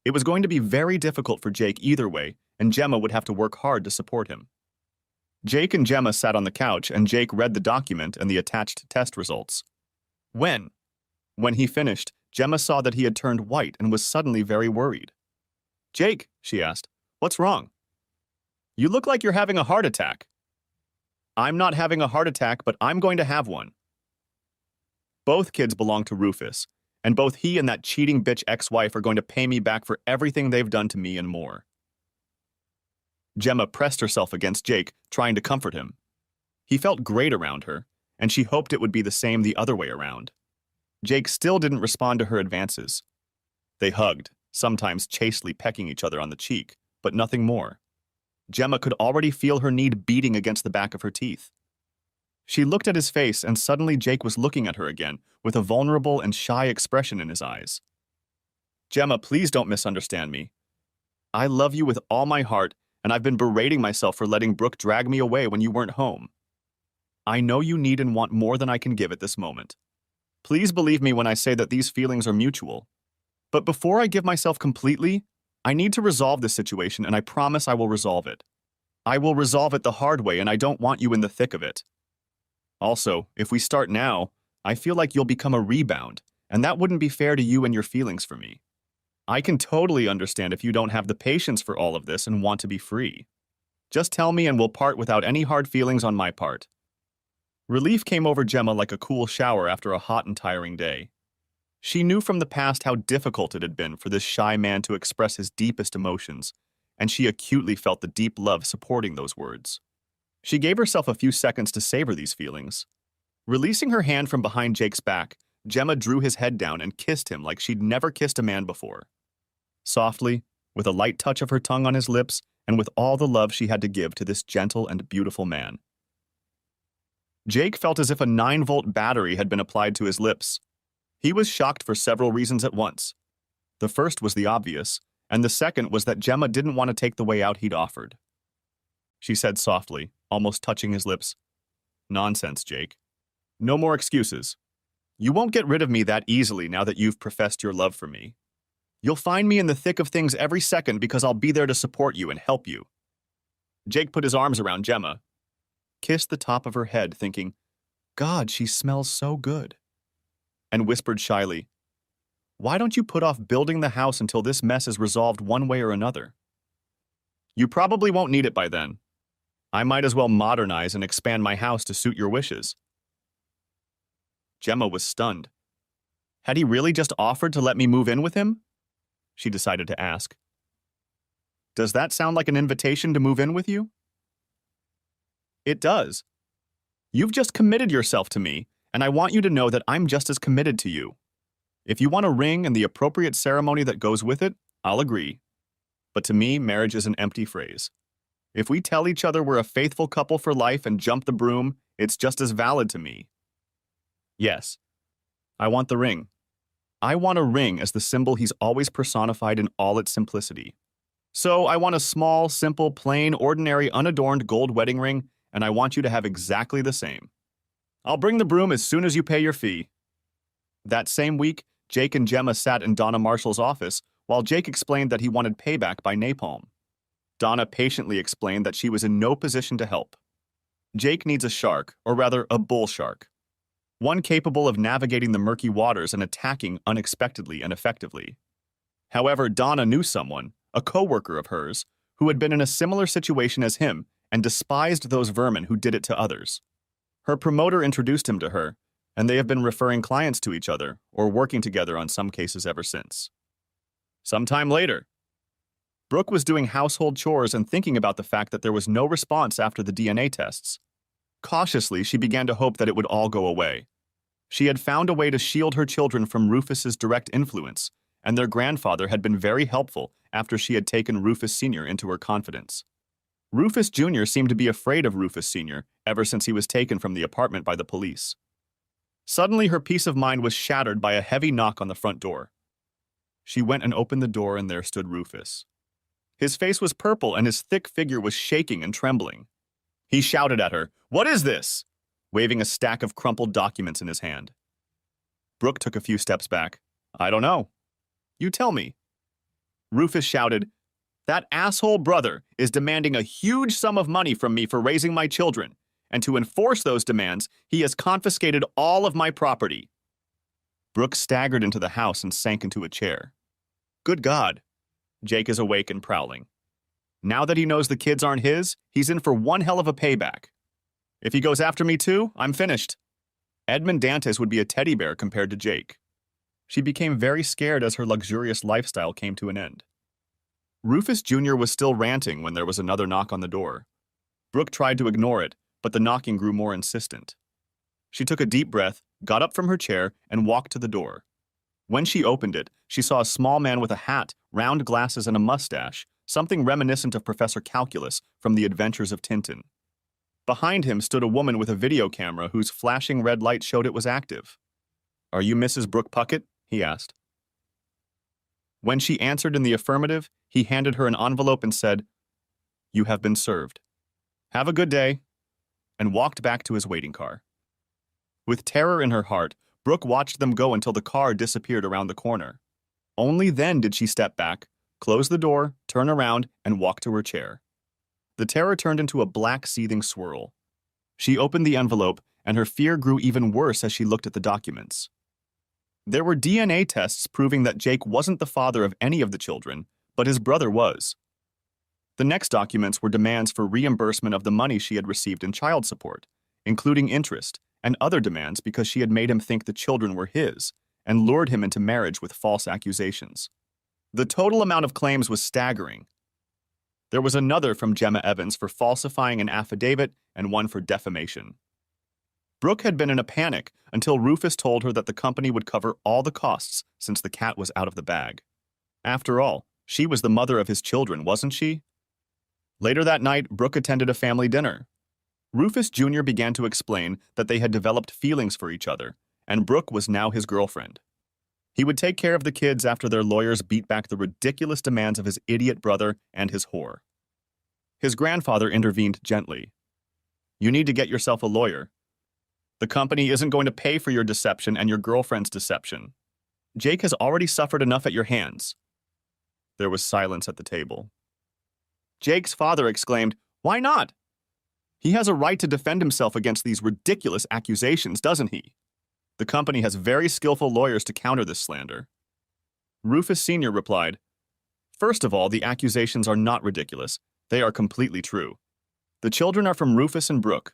It was going to be very difficult for Jake either way, and Gemma would have to work hard to support him. Jake and Gemma sat on the couch, and Jake read the document and the attached test results. When he finished, Gemma saw that he had turned white and was suddenly very worried. Jake, she asked, what's wrong? You look like you're having a heart attack. I'm not having a heart attack, but I'm going to have one. Both kids belong to Rufus, and both he and that cheating bitch ex-wife are going to pay me back for everything they've done to me and more. Gemma pressed herself against Jake, trying to comfort him. He felt great around her, and she hoped it would be the same the other way around. Jake still didn't respond to her advances. They hugged, sometimes chastely pecking each other on the cheek, but nothing more. Gemma could already feel her need beating against the back of her teeth. She looked at his face, and suddenly Jake was looking at her again, with a vulnerable and shy expression in his eyes. Gemma, please don't misunderstand me. I love you with all my heart, and I've been berating myself for letting Brooke drag me away when you weren't home. I know you need and want more than I can give at this moment. Please believe me when I say that these feelings are mutual. But before I give myself completely, I need to resolve this situation, and I promise I will resolve it. I will resolve it the hard way, and I don't want you in the thick of it. Also, if we start now, I feel like you'll become a rebound, and that wouldn't be fair to you and your feelings for me. I can totally understand if you don't have the patience for all of this and want to be free. Just tell me and we'll part without any hard feelings on my part. Relief came over Gemma like a cool shower after a hot and tiring day. She knew from the past how difficult it had been for this shy man to express his deepest emotions, and she acutely felt the deep love supporting those words. She gave herself a few seconds to savor these feelings. Releasing her hand from behind Jake's back, Gemma drew his head down and kissed him like she'd never kissed a man before. Softly, with a light touch of her tongue on his lips, and with all the love she had to give to this gentle and beautiful man. Jake felt as if a 9-volt battery had been applied to his lips. He was shocked for several reasons at once. The first was the obvious, and the second was that Gemma didn't want to take the way out he'd offered. She said softly, almost touching his lips, "Nonsense, Jake. No more excuses. You won't get rid of me that easily now that you've professed your love for me. You'll find me in the thick of things every second because I'll be there to support you and help you." Jake put his arms around Gemma, kissed the top of her head, thinking, "God, she smells so good," and whispered shyly, "Why don't you put off building the house until this mess is resolved one way or another? You probably won't need it by then. I might as well modernize and expand my house to suit your wishes." Gemma was stunned. Had he really just offered to let me move in with him? She decided to ask. Does that sound like an invitation to move in with you? It does. You've just committed yourself to me, and I want you to know that I'm just as committed to you. If you want a ring and the appropriate ceremony that goes with it, I'll agree. But to me, marriage is an empty phrase. If we tell each other we're a faithful couple for life and jump the broom, it's just as valid to me. Yes, I want the ring. I want a ring as the symbol he's always personified in all its simplicity. So I want a small, simple, plain, ordinary, unadorned gold wedding ring, and I want you to have exactly the same. I'll bring the broom as soon as you pay your fee. That same week, Jake and Gemma sat in Donna Marshall's office while Jake explained that he wanted payback by napalm. Donna patiently explained that she was in no position to help. Jake needs a shark, or rather a bull shark. One capable of navigating the murky waters and attacking unexpectedly and effectively. However, Donna knew someone, a co-worker of hers, who had been in a similar situation as him and despised those vermin who did it to others. Her promoter introduced him to her, and they have been referring clients to each other or working together on some cases ever since. Sometime later, Brooke was doing household chores and thinking about the fact that there was no response after the DNA tests. Cautiously, she began to hope that it would all go away. She had found a way to shield her children from Rufus's direct influence, and their grandfather had been very helpful after she had taken Rufus Sr. into her confidence. Rufus Jr. seemed to be afraid of Rufus Sr. ever since he was taken from the apartment by the police. Suddenly, her peace of mind was shattered by a heavy knock on the front door. She went and opened the door, and there stood Rufus. His face was purple, and his thick figure was shaking and trembling. He shouted at her, "What is this?" waving a stack of crumpled documents in his hand. Brooke took a few steps back. "I don't know." "You tell me." Rufus shouted, "That asshole brother is demanding a huge sum of money from me for raising my children, and to enforce those demands, he has confiscated all of my property." Brooke staggered into the house and sank into a chair. Good God. Jake is awake and prowling. Now that he knows the kids aren't his, he's in for one hell of a payback. If he goes after me too, I'm finished. Edmond Dantes would be a teddy bear compared to Jake. She became very scared as her luxurious lifestyle came to an end. Rufus Jr. was still ranting when there was another knock on the door. Brooke tried to ignore it, but the knocking grew more insistent. She took a deep breath, got up from her chair, and walked to the door. When she opened it, she saw a small man with a hat, round glasses, and a mustache, something reminiscent of Professor Calculus from The Adventures of Tintin. Behind him stood a woman with a video camera whose flashing red light showed it was active. "Are you Mrs. Brooke Puckett?" he asked. When she answered in the affirmative, he handed her an envelope and said, "You have been served. Have a good day," and walked back to his waiting car. With terror in her heart, Brooke watched them go until the car disappeared around the corner. Only then did she step back, close the door, turn around, and walk to her chair. The terror turned into a black, seething swirl. She opened the envelope, and her fear grew even worse as she looked at the documents. There were DNA tests proving that Jake wasn't the father of any of the children, but his brother was. The next documents were demands for reimbursement of the money she had received in child support, including interest, and other demands because she had made him think the children were his and lured him into marriage with false accusations. The total amount of claims was staggering. There was another from Gemma Evans for falsifying an affidavit and one for defamation. Brooke had been in a panic until Rufus told her that the company would cover all the costs since the cat was out of the bag. After all, she was the mother of his children, wasn't she? Later that night, Brooke attended a family dinner. Rufus Jr. began to explain that they had developed feelings for each other, and Brooke was now his girlfriend. He would take care of the kids after their lawyers beat back the ridiculous demands of his idiot brother and his whore. His grandfather intervened gently. "You need to get yourself a lawyer. The company isn't going to pay for your deception and your girlfriend's deception. Jake has already suffered enough at your hands." There was silence at the table. Jake's father exclaimed, "Why not? He has a right to defend himself against these ridiculous accusations, doesn't he? The company has very skillful lawyers to counter this slander." Rufus Sr. replied, "First of all, the accusations are not ridiculous. They are completely true. The children are from Rufus and Brooke.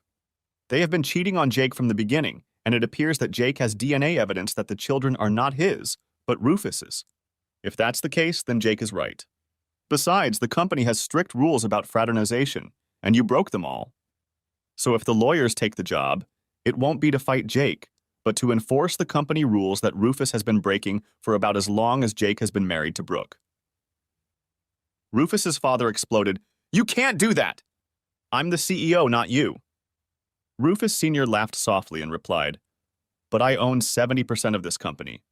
They have been cheating on Jake from the beginning, and it appears that Jake has DNA evidence that the children are not his, but Rufus's. If that's the case, then Jake is right. Besides, the company has strict rules about fraternization, and you broke them all. So if the lawyers take the job, it won't be to fight Jake, but to enforce the company rules that Rufus has been breaking for about as long as Jake has been married to Brooke." Rufus's father exploded, "You can't do that! I'm the CEO, not you." Rufus Sr. laughed softly and replied, "But I own 70% of this company.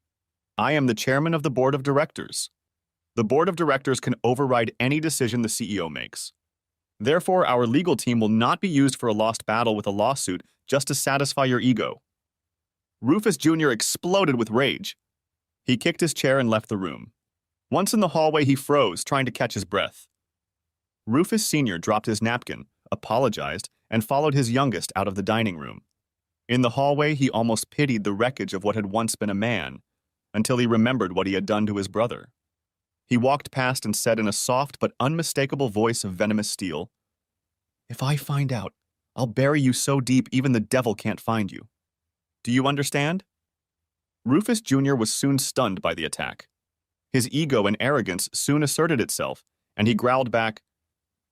I am the chairman of the board of directors. The board of directors can override any decision the CEO makes. Therefore, our legal team will not be used for a lost battle with a lawsuit just to satisfy your ego. Rufus Jr. exploded with rage. He kicked his chair and left the room. Once in the hallway, he froze, trying to catch his breath. Rufus Sr. dropped his napkin, apologized, and followed his youngest out of the dining room. In the hallway, he almost pitied the wreckage of what had once been a man, until he remembered what he had done to his brother. He walked past and said in a soft but unmistakable voice of venomous steel, "If I find out, I'll bury you so deep even the devil can't find you. Do you understand?" Rufus Jr. was soon stunned by the attack. His ego and arrogance soon asserted itself, and he growled back,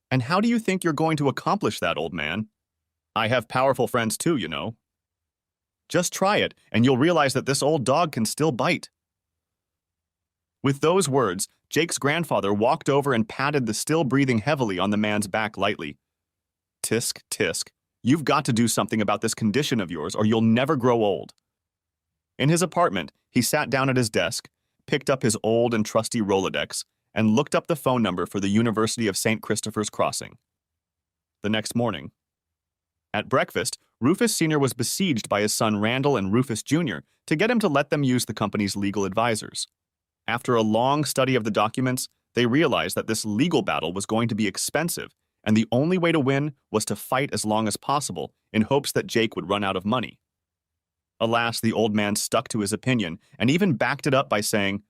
"And how do you think you're going to accomplish that, old man? I have powerful friends too, you know. Just try it, and you'll realize that this old dog can still bite." With those words, Jake's grandfather walked over and patted the still breathing heavily on the man's back lightly. "Tisk, tisk, you've got to do something about this condition of yours or you'll never grow old." In his apartment, he sat down at his desk, picked up his old and trusty Rolodex, and looked up the phone number for the University of St. Christopher's Crossing. The next morning, at breakfast, Rufus Sr. was besieged by his son Randall and Rufus Jr. to get him to let them use the company's legal advisors. After a long study of the documents, they realized that this legal battle was going to be expensive, and the only way to win was to fight as long as possible in hopes that Jake would run out of money. Alas, the old man stuck to his opinion and even backed it up by saying,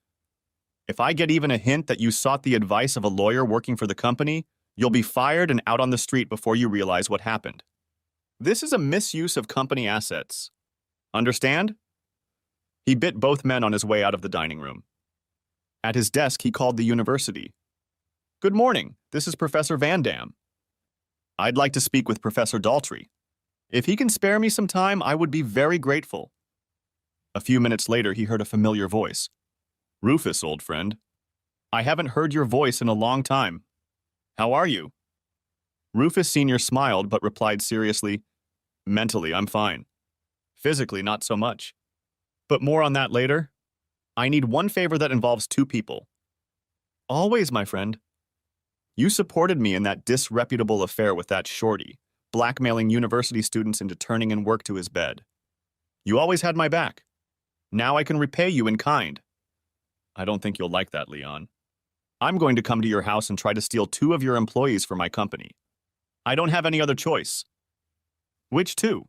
"If I get even a hint that you sought the advice of a lawyer working for the company, you'll be fired and out on the street before you realize what happened. This is a misuse of company assets. Understand?" He bit both men on his way out of the dining room. At his desk, he called the university. "Good morning, this is Professor Van Dam. I'd like to speak with Professor Daltrey. If he can spare me some time, I would be very grateful." A few minutes later, he heard a familiar voice. "Rufus, old friend. I haven't heard your voice in a long time. How are you?" Rufus Sr. smiled but replied seriously, "Mentally, I'm fine. Physically, not so much. But more on that later. I need one favor that involves two people." "Always, my friend." "You supported me in that disreputable affair with that shorty, blackmailing university students into turning in work to his bed. You always had my back. Now I can repay you in kind." "I don't think you'll like that, Leon. I'm going to come to your house and try to steal 2 of your employees for my company. I don't have any other choice." "Which 2?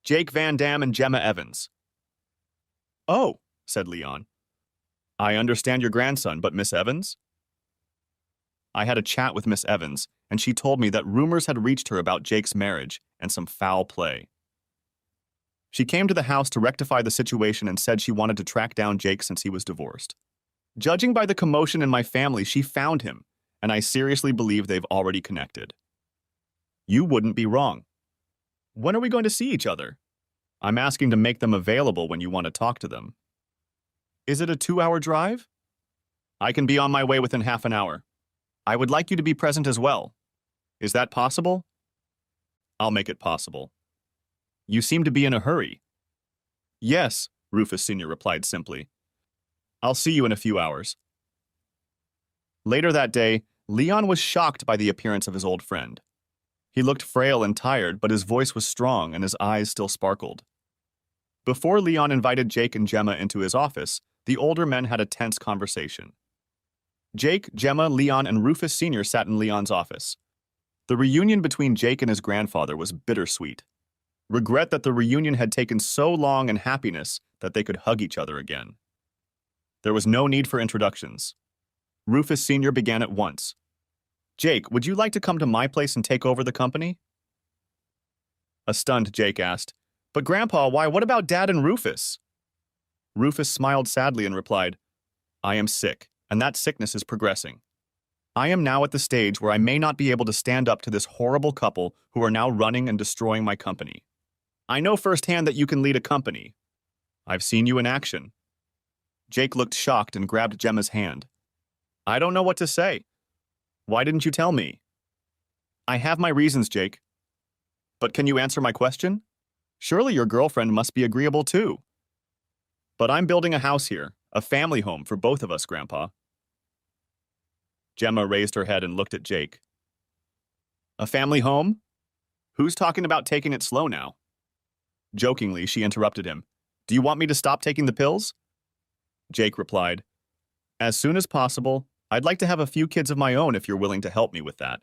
"Jake Van Dam and Gemma Evans." "Oh," said Leon. "I understand your grandson, but Miss Evans?" "I had a chat with Miss Evans, and she told me that rumors had reached her about Jake's marriage and some foul play. She came to the house to rectify the situation and said she wanted to track down Jake since he was divorced. Judging by the commotion in my family, she found him, and I seriously believe they've already connected." "You wouldn't be wrong. When are we going to see each other?" "I'm asking to make them available when you want to talk to them." "Is it a 2-hour drive?" "I can be on my way within half an hour. I would like you to be present as well. Is that possible?" "I'll make it possible." "You seem to be in a hurry." "Yes," Rufus Sr. replied simply. "I'll see you in a few hours." Later that day, Leon was shocked by the appearance of his old friend. He looked frail and tired, but his voice was strong and his eyes still sparkled. Before Leon invited Jake and Gemma into his office, the older men had a tense conversation. Jake, Gemma, Leon, and Rufus Sr. sat in Leon's office. The reunion between Jake and his grandfather was bittersweet. Regret that the reunion had taken so long and happiness that they could hug each other again. There was no need for introductions. Rufus Sr. began at once. "Jake, would you like to come to my place and take over the company?" A stunned Jake asked, "But Grandpa, why, what about Dad and Rufus?" Rufus smiled sadly and replied, "I am sick, and that sickness is progressing. I am now at the stage where I may not be able to stand up to this horrible couple who are now running and destroying my company. I know firsthand that you can lead a company. I've seen you in action." Jake looked shocked and grabbed Gemma's hand. "I don't know what to say. Why didn't you tell me?" "I have my reasons, Jake. But can you answer my question? Surely your girlfriend must be agreeable too." "But I'm building a house here, a family home for both of us, Grandpa." Gemma raised her head and looked at Jake. "A family home? Who's talking about taking it slow now? Jokingly, she interrupted him. Do you want me to stop taking the pills? Jake replied, as soon as possible. I'd like to have a few kids of my own if you're willing to help me with that.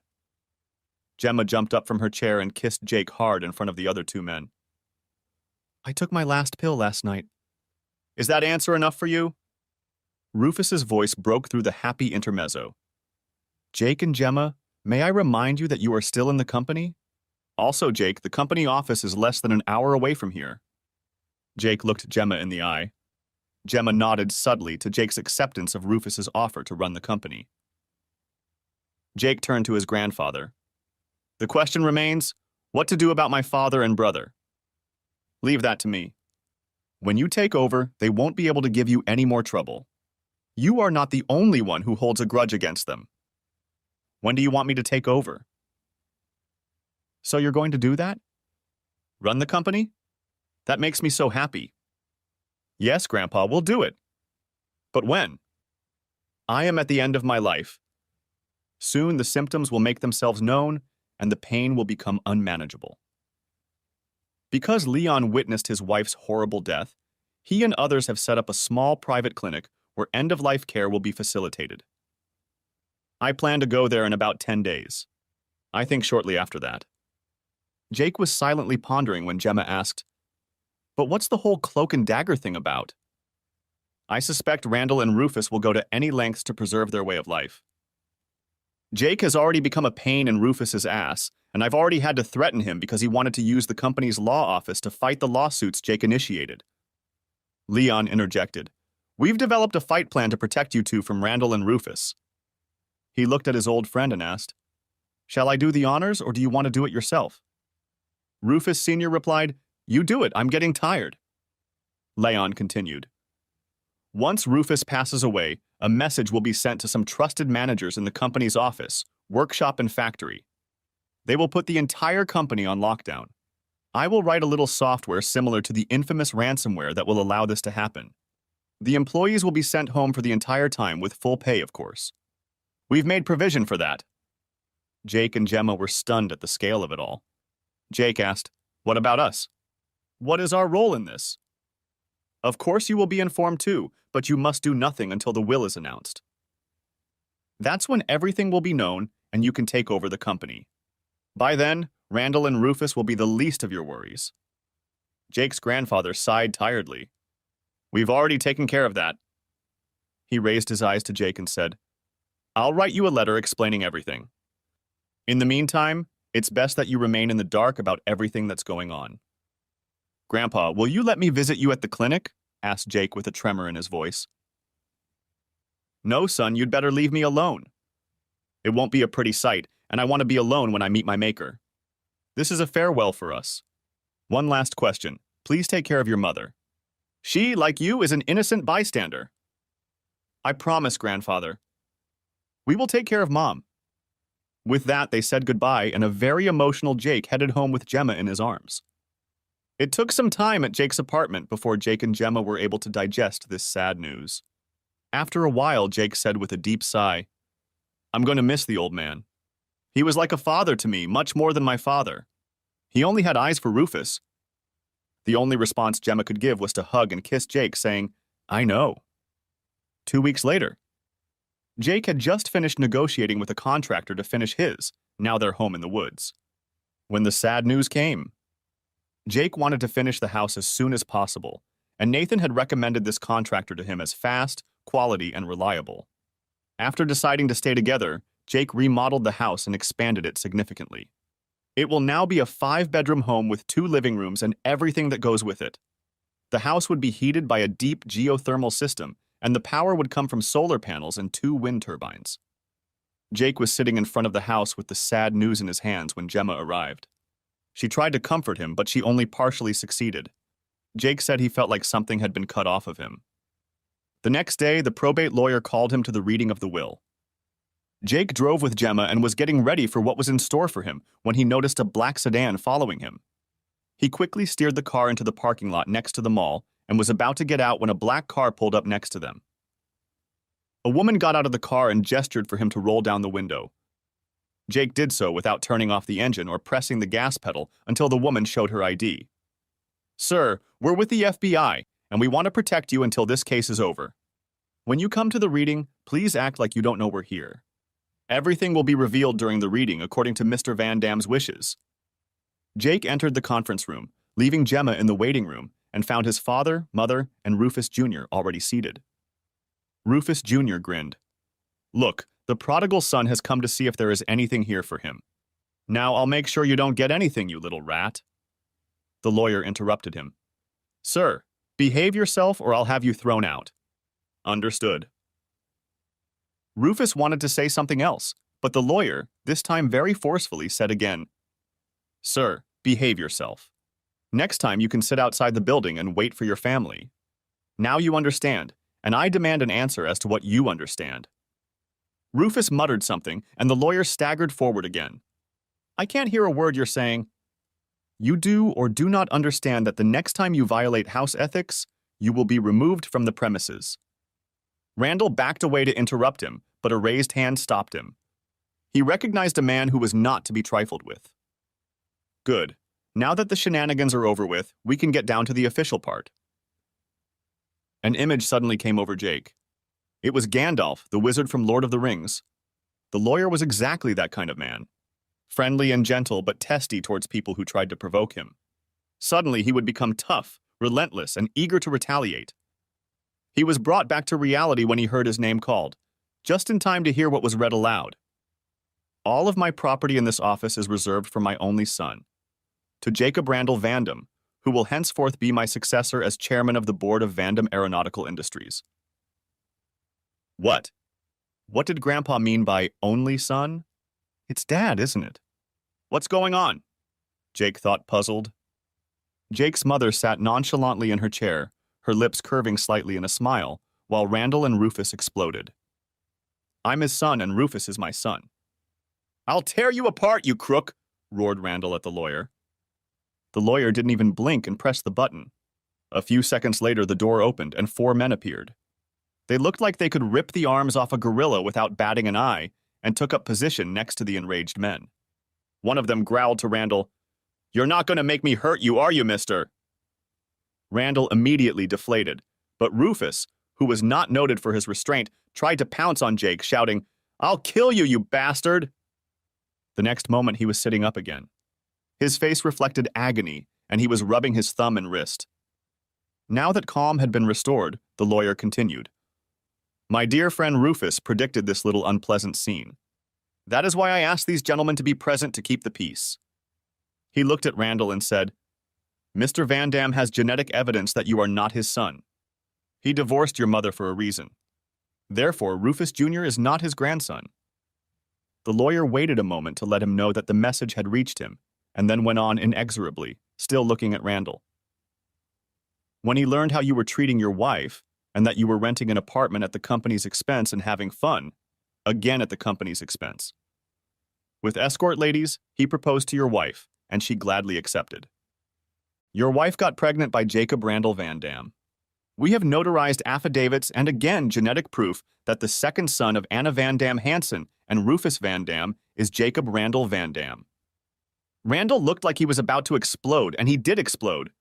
Gemma jumped up from her chair and kissed Jake hard in front of the other two men. I took my last pill last night. Is that answer enough for you? Rufus's voice broke through the happy intermezzo. Jake and Gemma, may I remind you that you are still in the company? Also, Jake, the company office is less than an hour away from here. Jake looked Gemma in the eye. Gemma nodded subtly to Jake's acceptance of Rufus's offer to run the company. Jake turned to his grandfather. The question remains, what to do about my father and brother? Leave that to me. When you take over, they won't be able to give you any more trouble. You are not the only one who holds a grudge against them. When do you want me to take over? So you're going to do that? Run the company? That makes me so happy. Yes, Grandpa, we'll do it. But when? I am at the end of my life. Soon the symptoms will make themselves known, and the pain will become unmanageable. Because Leon witnessed his wife's horrible death, he and others have set up a small private clinic where end-of-life care will be facilitated. I plan to go there in about 10 days. I think shortly after that. Jake was silently pondering when Gemma asked, but what's the whole cloak and dagger thing about? I suspect Randall and Rufus will go to any lengths to preserve their way of life. Jake has already become a pain in Rufus's ass, and I've already had to threaten him because he wanted to use the company's law office to fight the lawsuits Jake initiated. Leon interjected. We've developed a fight plan to protect you two from Randall and Rufus. He looked at his old friend and asked, shall I do the honors or do you want to do it yourself? Rufus Sr. replied, you do it, I'm getting tired. Leon continued. Once Rufus passes away, a message will be sent to some trusted managers in the company's office, workshop, and factory. They will put the entire company on lockdown. I will write a little software similar to the infamous ransomware that will allow this to happen. The employees will be sent home for the entire time with full pay, of course. We've made provision for that. Jake and Gemma were stunned at the scale of it all. Jake asked, what about us? What is our role in this? Of course you will be informed too, but you must do nothing until the will is announced. That's when everything will be known and you can take over the company. By then, Randall and Rufus will be the least of your worries. Jake's grandfather sighed tiredly. We've already taken care of that. He raised his eyes to Jake and said, I'll write you a letter explaining everything. In the meantime, it's best that you remain in the dark about everything that's going on. Grandpa, will you let me visit you at the clinic? Asked Jake with a tremor in his voice. No, son, you'd better leave me alone. It won't be a pretty sight, and I want to be alone when I meet my maker. This is a farewell for us. One last question. Please take care of your mother. She, like you, is an innocent bystander. I promise, Grandfather. We will take care of Mom. With that, they said goodbye, and a very emotional Jake headed home with Gemma in his arms. It took some time at Jake's apartment before Jake and Gemma were able to digest this sad news. After a while, Jake said with a deep sigh, I'm going to miss the old man. He was like a father to me, much more than my father. He only had eyes for Rufus. The only response Gemma could give was to hug and kiss Jake, saying, I know. 2 weeks later, Jake had just finished negotiating with a contractor to finish his, now their home in the woods. When the sad news came, Jake wanted to finish the house as soon as possible, and Nathan had recommended this contractor to him as fast, quality, and reliable. After deciding to stay together, Jake remodeled the house and expanded it significantly. It will now be a 5-bedroom home with 2 living rooms and everything that goes with it. The house would be heated by a deep geothermal system, and the power would come from solar panels and 2 wind turbines. Jake was sitting in front of the house with the sad news in his hands when Gemma arrived. She tried to comfort him, but she only partially succeeded. Jake said he felt like something had been cut off of him. The next day, the probate lawyer called him to the reading of the will. Jake drove with Gemma and was getting ready for what was in store for him when he noticed a black sedan following him. He quickly steered the car into the parking lot next to the mall and was about to get out when a black car pulled up next to them. A woman got out of the car and gestured for him to roll down the window. Jake did so without turning off the engine or pressing the gas pedal until the woman showed her ID. "Sir, we're with the FBI, and we want to protect you until this case is over. When you come to the reading, please act like you don't know we're here. Everything will be revealed during the reading according to Mr. Van Dam's wishes." Jake entered the conference room, leaving Gemma in the waiting room, and found his father, mother, and Rufus Jr. already seated. Rufus Jr. grinned. "Look, the prodigal son has come to see if there is anything here for him. Now I'll make sure you don't get anything, you little rat." The lawyer interrupted him. "Sir, behave yourself or I'll have you thrown out." "Understood." Rufus wanted to say something else, but the lawyer, this time very forcefully, said again, "Sir, behave yourself. Next time you can sit outside the building and wait for your family. Now you understand, and I demand an answer as to what you understand." Rufus muttered something, and the lawyer staggered forward again. "I can't hear a word you're saying." "You do or do not understand that the next time you violate house ethics, you will be removed from the premises." Randall backed away to interrupt him, but a raised hand stopped him. He recognized a man who was not to be trifled with. "Good. Now that the shenanigans are over with, we can get down to the official part." An image suddenly came over Jake. It was Gandalf, the wizard from Lord of the Rings. The lawyer was exactly that kind of man. Friendly and gentle, but testy towards people who tried to provoke him. Suddenly, he would become tough, relentless, and eager to retaliate. He was brought back to reality when he heard his name called, just in time to hear what was read aloud. "All of my property in this office is reserved for my only son, to Jacob Randall Van Dam, who will henceforth be my successor as chairman of the board of Van Dam Aeronautical Industries." What? What did Grandpa mean by only son? It's Dad, isn't it? What's going on? Jake thought, puzzled. Jake's mother sat nonchalantly in her chair, her lips curving slightly in a smile, while Randall and Rufus exploded. "I'm his son and Rufus is my son." "I'll tear you apart, you crook!" roared Randall at the lawyer. The lawyer didn't even blink and press the button. A few seconds later, the door opened and 4 men appeared. They looked like they could rip the arms off a gorilla without batting an eye and took up position next to the enraged men. One of them growled to Randall, "You're not going to make me hurt you, are you, mister?" Randall immediately deflated, but Rufus, who was not noted for his restraint, tried to pounce on Jake, shouting, "I'll kill you, you bastard!" The next moment he was sitting up again. His face reflected agony, and he was rubbing his thumb and wrist. Now that calm had been restored, the lawyer continued. "My dear friend Rufus predicted this little unpleasant scene. That is why I asked these gentlemen to be present to keep the peace." He looked at Randall and said, "Mr. Van Dam has genetic evidence that you are not his son. He divorced your mother for a reason. Therefore, Rufus Jr. is not his grandson." The lawyer waited a moment to let him know that the message had reached him, and then went on inexorably, still looking at Randall. "When he learned how you were treating your wife, and that you were renting an apartment at the company's expense and having fun, again at the company's expense. With escort ladies, he proposed to your wife, and she gladly accepted. Your wife got pregnant by Jacob Randall Van Dam. We have notarized affidavits and again genetic proof that the second son of Anna Van Dam Hansen and Rufus Van Dam is Jacob Randall Van Dam." Randall looked like he was about to explode, and he did explode.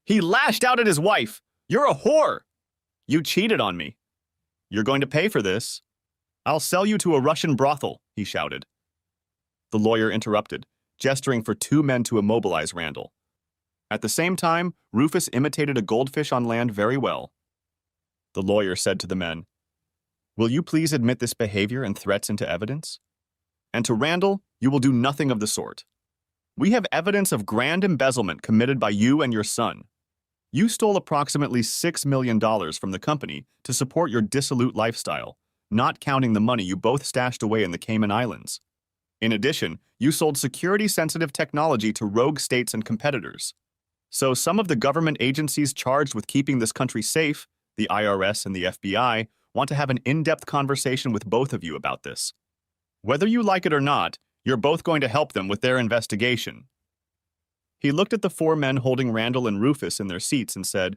He lashed out at his wife. "You're a whore! You cheated on me. You're going to pay for this. I'll sell you to a Russian brothel," he shouted. The lawyer interrupted, gesturing for 2 men to immobilize Randall. At the same time, Rufus imitated a goldfish on land very well. The lawyer said to the men, "Will you please admit this behavior and threats into evidence?" And to Randall, "You will do nothing of the sort. We have evidence of grand embezzlement committed by you and your son. You stole approximately $6 million from the company to support your dissolute lifestyle, not counting the money you both stashed away in the Cayman Islands. In addition, you sold security-sensitive technology to rogue states and competitors. So some of the government agencies charged with keeping this country safe, the IRS and the FBI, want to have an in-depth conversation with both of you about this. Whether you like it or not, you're both going to help them with their investigation." He looked at the 4 men holding Randall and Rufus in their seats and said,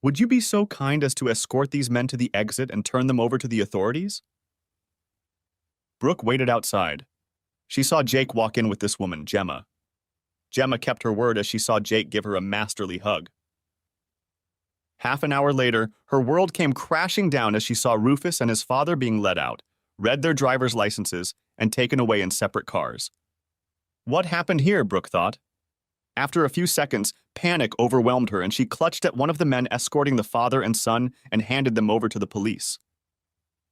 "Would you be so kind as to escort these men to the exit and turn them over to the authorities?" Brooke waited outside. She saw Jake walk in with this woman, Gemma. Gemma kept her word as she saw Jake give her a masterly hug. Half an hour later, her world came crashing down as she saw Rufus and his father being let out, read their driver's licenses, and taken away in separate cars. What happened here, Brooke thought. After a few seconds, panic overwhelmed her and she clutched at one of the men escorting the father and son and handed them over to the police.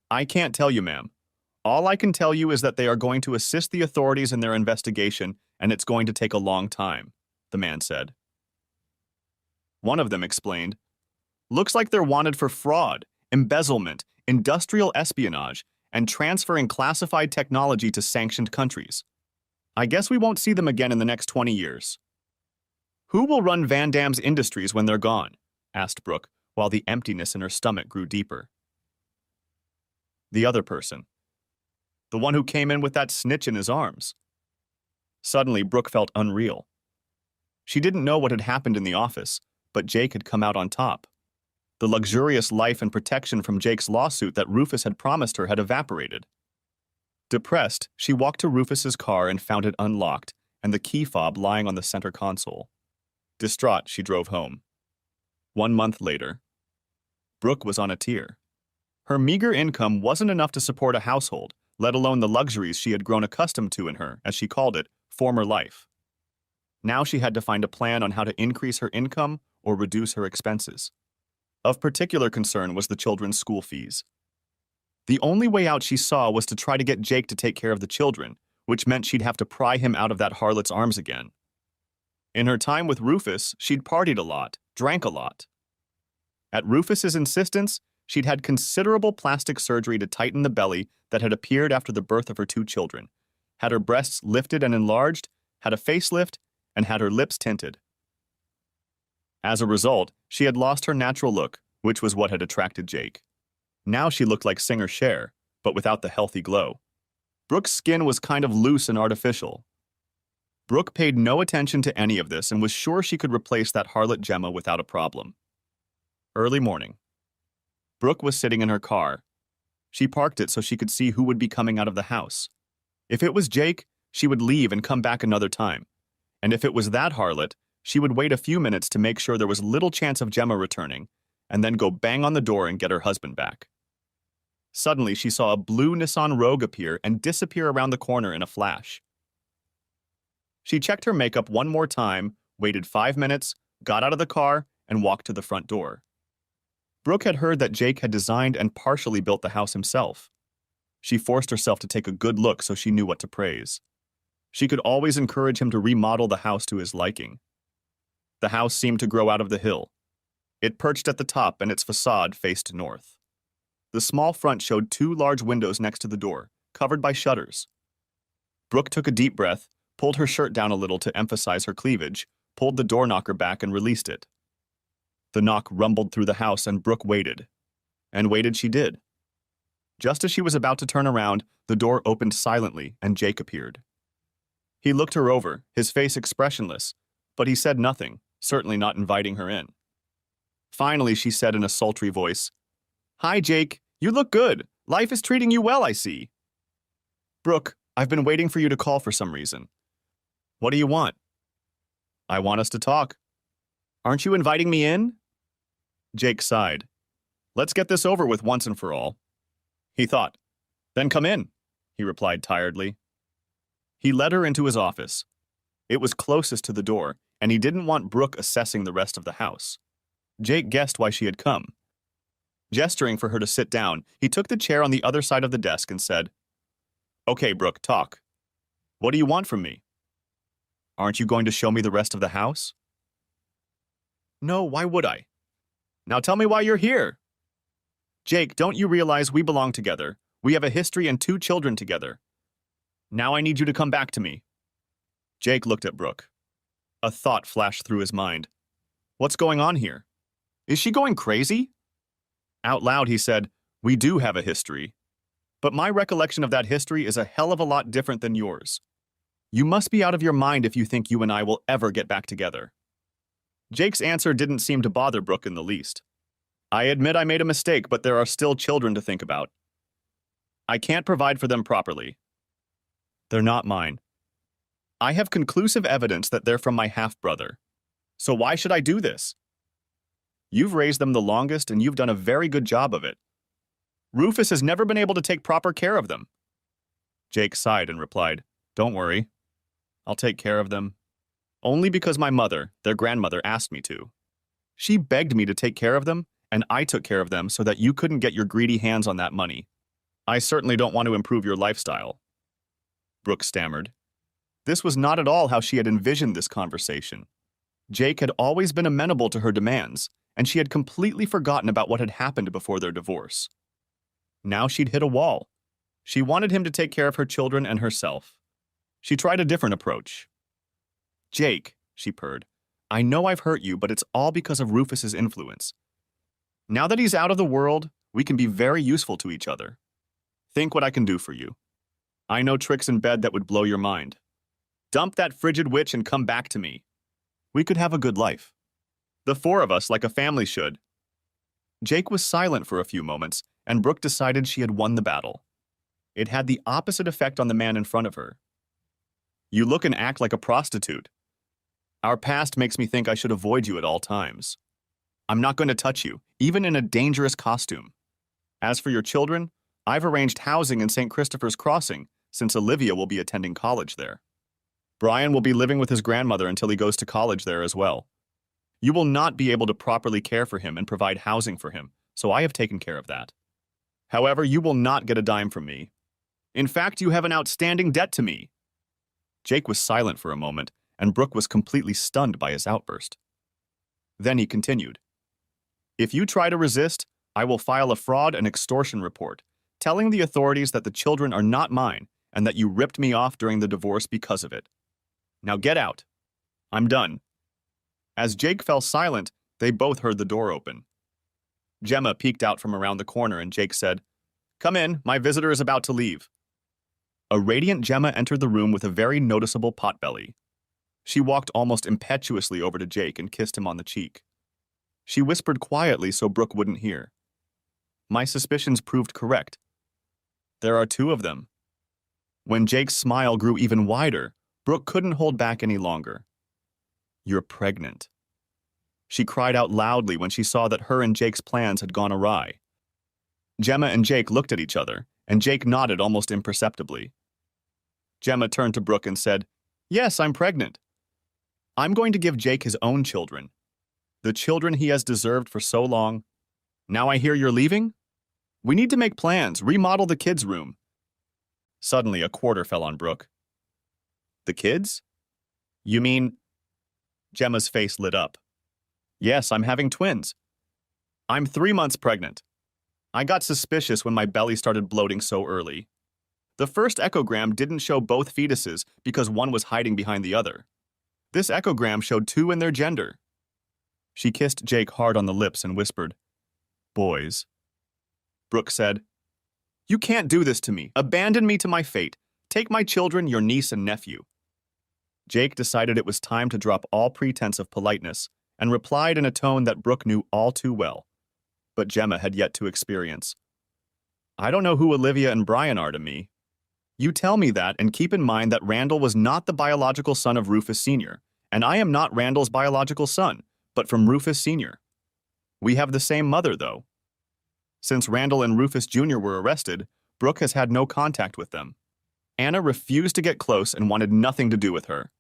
I can't tell you, ma'am. All I can tell you is that they are going to assist the authorities in their investigation, and it's going to take a long time, the man said. One of them explained, looks like they're wanted for fraud, embezzlement, industrial espionage, and transferring classified technology to sanctioned countries. I guess we won't see them again in the next 20 years. Who will run Van Dam's industries when they're gone? Asked Brooke, while the emptiness in her stomach grew deeper. The other person. The one who came in with that snitch in his arms. Suddenly, Brooke felt unreal. She didn't know what had happened in the office, but Jake had come out on top. The luxurious life and protection from Jake's lawsuit that Rufus had promised her had evaporated. Depressed, she walked to Rufus's car and found it unlocked, and the key fob lying on the center console. Distraught, she drove home. 1 month later, Brooke was on a tear. Her meager income wasn't enough to support a household, let alone the luxuries she had grown accustomed to in her, as she called it, former life. Now she had to find a plan on how to increase her income or reduce her expenses. Of particular concern was the children's school fees. The only way out she saw was to try to get Jake to take care of the children, which meant she'd have to pry him out of that harlot's arms again. In her time with Rufus, she'd partied a lot, drank a lot. At Rufus's insistence, she'd had considerable plastic surgery to tighten the belly that had appeared after the birth of her 2 children, had her breasts lifted and enlarged, had a facelift, and had her lips tinted. As a result, she had lost her natural look, which was what had attracted Jake. Now she looked like singer Cher, but without the healthy glow. Brooke's skin was kind of loose and artificial. Brooke paid no attention to any of this and was sure she could replace that harlot Gemma without a problem. Early morning. Brooke was sitting in her car. She parked it so she could see who would be coming out of the house. If it was Jake, she would leave and come back another time. And if it was that harlot, she would wait a few minutes to make sure there was little chance of Gemma returning, and then go bang on the door and get her husband back. Suddenly, she saw a blue Nissan Rogue appear and disappear around the corner in a flash. She checked her makeup one more time, waited 5 minutes, got out of the car, and walked to the front door. Brooke had heard that Jake had designed and partially built the house himself. She forced herself to take a good look so she knew what to praise. She could always encourage him to remodel the house to his liking. The house seemed to grow out of the hill. It perched at the top and its facade faced north. The small front showed 2 large windows next to the door, covered by shutters. Brooke took a deep breath, pulled her shirt down a little to emphasize her cleavage, pulled the door knocker back and released it. The knock rumbled through the house and Brooke waited. And waited she did. Just as she was about to turn around, the door opened silently and Jake appeared. He looked her over, his face expressionless, but he said nothing, certainly not inviting her in. Finally, she said in a sultry voice, "Hi, Jake. You look good. Life is treating you well, I see." "Brooke, I've been waiting for you to call for some reason." "What do you want?" "I want us to talk." "Aren't you inviting me in?" Jake sighed. "Let's get this over with once and for all." He thought. "Then come in," he replied tiredly. He led her into his office. It was closest to the door, and he didn't want Brooke assessing the rest of the house. Jake guessed why she had come. Gesturing for her to sit down, he took the chair on the other side of the desk and said, "Okay, Brooke, talk. What do you want from me?" "Aren't you going to show me the rest of the house?" "No, why would I?" "Now tell me why you're here." "Jake, don't you realize we belong together? We have a history and 2 children together. Now I need you to come back to me." Jake looked at Brooke. A thought flashed through his mind. What's going on here? Is she going crazy? Out loud, he said, "We do have a history. But my recollection of that history is a hell of a lot different than yours. You must be out of your mind if you think you and I will ever get back together." Jake's answer didn't seem to bother Brooke in the least. "I admit I made a mistake, but there are still children to think about. I can't provide for them properly." They're not mine. I have conclusive evidence that they're from my half-brother. So why should I do this? You've raised them the longest and you've done a very good job of it. Rufus has never been able to take proper care of them. Jake sighed and replied, Don't worry. I'll take care of them. Only because my mother, their grandmother, asked me to. She begged me to take care of them, and I took care of them so that you couldn't get your greedy hands on that money. I certainly don't want to improve your lifestyle. Brooke stammered. This was not at all how she had envisioned this conversation. Jake had always been amenable to her demands, and she had completely forgotten about what had happened before their divorce. Now she'd hit a wall. She wanted him to take care of her children and herself. She tried a different approach. Jake, she purred, I know I've hurt you, but it's all because of Rufus's influence. Now that he's out of the world, we can be very useful to each other. Think what I can do for you. I know tricks in bed that would blow your mind. Dump that frigid witch and come back to me. We could have a good life. The four of us, like a family should. Jake was silent for a few moments, and Brooke decided she had won the battle. It had the opposite effect on the man in front of her. You look and act like a prostitute. Our past makes me think I should avoid you at all times. I'm not going to touch you, even in a dangerous costume. As for your children, I've arranged housing in St. Christopher's Crossing, since Olivia will be attending college there. Brian will be living with his grandmother until he goes to college there as well. You will not be able to properly care for him and provide housing for him, so I have taken care of that. However, you will not get a dime from me. In fact, you have an outstanding debt to me. Jake was silent for a moment, and Brooke was completely stunned by his outburst. Then he continued. If you try to resist, I will file a fraud and extortion report, telling the authorities that the children are not mine and that you ripped me off during the divorce because of it. Now get out. I'm done. As Jake fell silent, they both heard the door open. Gemma peeked out from around the corner and Jake said, Come in, my visitor is about to leave. A radiant Gemma entered the room with a very noticeable potbelly. She walked almost impetuously over to Jake and kissed him on the cheek. She whispered quietly so Brooke wouldn't hear. My suspicions proved correct. There are two of them. When Jake's smile grew even wider, Brooke couldn't hold back any longer. You're pregnant. She cried out loudly when she saw that her and Jake's plans had gone awry. Gemma and Jake looked at each other, and Jake nodded almost imperceptibly. Gemma turned to Brooke and said, Yes, I'm pregnant. I'm going to give Jake his own children. The children he has deserved for so long. Now I hear you're leaving? We need to make plans, remodel the kids' room. Suddenly, a quarter fell on Brooke. The kids? You mean... Gemma's face lit up. Yes, I'm having twins. I'm 3 months pregnant. I got suspicious when my belly started bloating so early. The first echogram didn't show both fetuses because one was hiding behind the other. This echogram showed two in their gender. She kissed Jake hard on the lips and whispered, Boys. Brooke said, You can't do this to me. Abandon me to my fate. Take my children, your niece and nephew. Jake decided it was time to drop all pretense of politeness and replied in a tone that Brooke knew all too well, but Gemma had yet to experience. I don't know who Olivia and Brian are to me. You tell me that and keep in mind that Randall was not the biological son of Rufus Sr., and I am not Randall's biological son, but from Rufus Sr. We have the same mother, though. Since Randall and Rufus Jr. were arrested, Brooke has had no contact with them. Anna refused to get close and wanted nothing to do with her.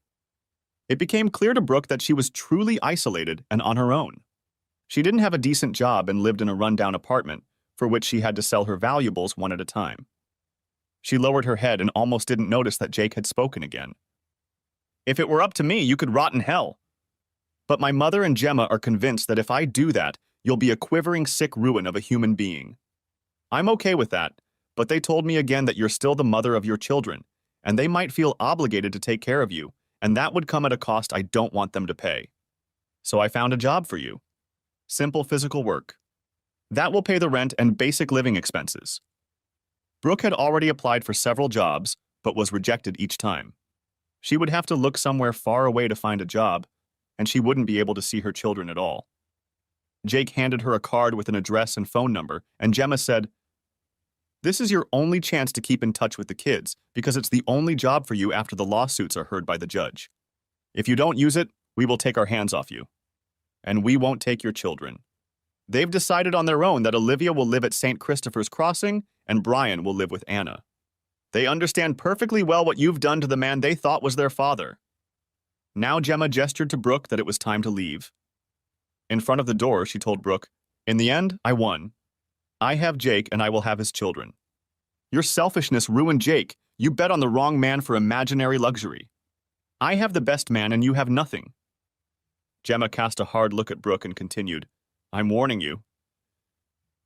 It became clear to Brooke that she was truly isolated and on her own. She didn't have a decent job and lived in a rundown apartment, for which she had to sell her valuables one at a time. She lowered her head and almost didn't notice that Jake had spoken again. If it were up to me, you could rot in hell. But my mother and Gemma are convinced that if I do that, you'll be a quivering sick ruin of a human being. I'm okay with that, but they told me again that you're still the mother of your children, and they might feel obligated to take care of you, and that would come at a cost I don't want them to pay. So I found a job for you. Simple physical work. That will pay the rent and basic living expenses. Brooke had already applied for several jobs, but was rejected each time. She would have to look somewhere far away to find a job, and she wouldn't be able to see her children at all. Jake handed her a card with an address and phone number, and Gemma said, This is your only chance to keep in touch with the kids, because it's the only job for you after the lawsuits are heard by the judge. If you don't use it, we will take our hands off you. And we won't take your children. They've decided on their own that Olivia will live at St. Christopher's Crossing and Brian will live with Anna. They understand perfectly well what you've done to the man they thought was their father. Now Gemma gestured to Brooke that it was time to leave. In front of the door, she told Brooke, "In the end, I won. I have Jake and I will have his children. Your selfishness ruined Jake. You bet on the wrong man for imaginary luxury. I have the best man and you have nothing." Gemma cast a hard look at Brooke and continued, "I'm warning you.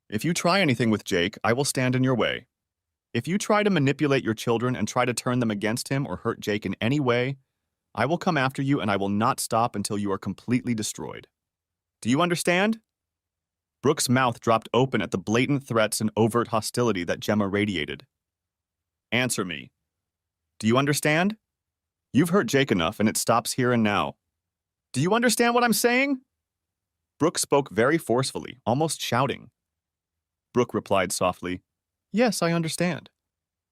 If you try anything with Jake, I will stand in your way. If you try to manipulate your children and try to turn them against him or hurt Jake in any way, I will come after you and I will not stop until you are completely destroyed. Do you understand?" Brooke's mouth dropped open at the blatant threats and overt hostility that Gemma radiated. "Answer me. Do you understand? You've hurt Jake enough and it stops here and now. Do you understand what I'm saying?" Brooke spoke very forcefully, almost shouting. Brooke replied softly, "Yes, I understand.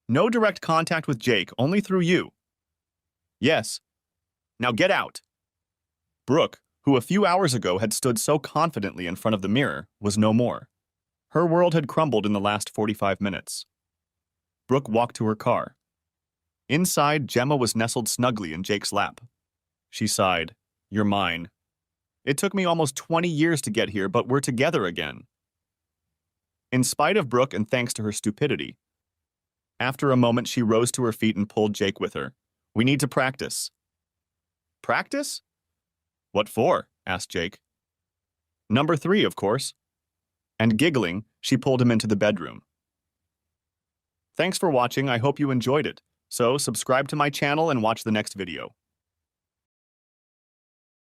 No direct contact with Jake, only through you." "Yes. Now get out." Brooke, who a few hours ago had stood so confidently in front of the mirror, was no more. Her world had crumbled in the last 45 minutes. Brooke walked to her car. Inside, Gemma was nestled snugly in Jake's lap. She sighed, "You're mine. It took me almost 20 years to get here, but we're together again." In spite of Brooke and thanks to her stupidity, after a moment she rose to her feet and pulled Jake with her. "We need to practice." "Practice? What for?" asked Jake. "Number 3, of course." And giggling, she pulled him into the bedroom. Thanks for watching. I hope you enjoyed it. So subscribe to my channel and watch the next video.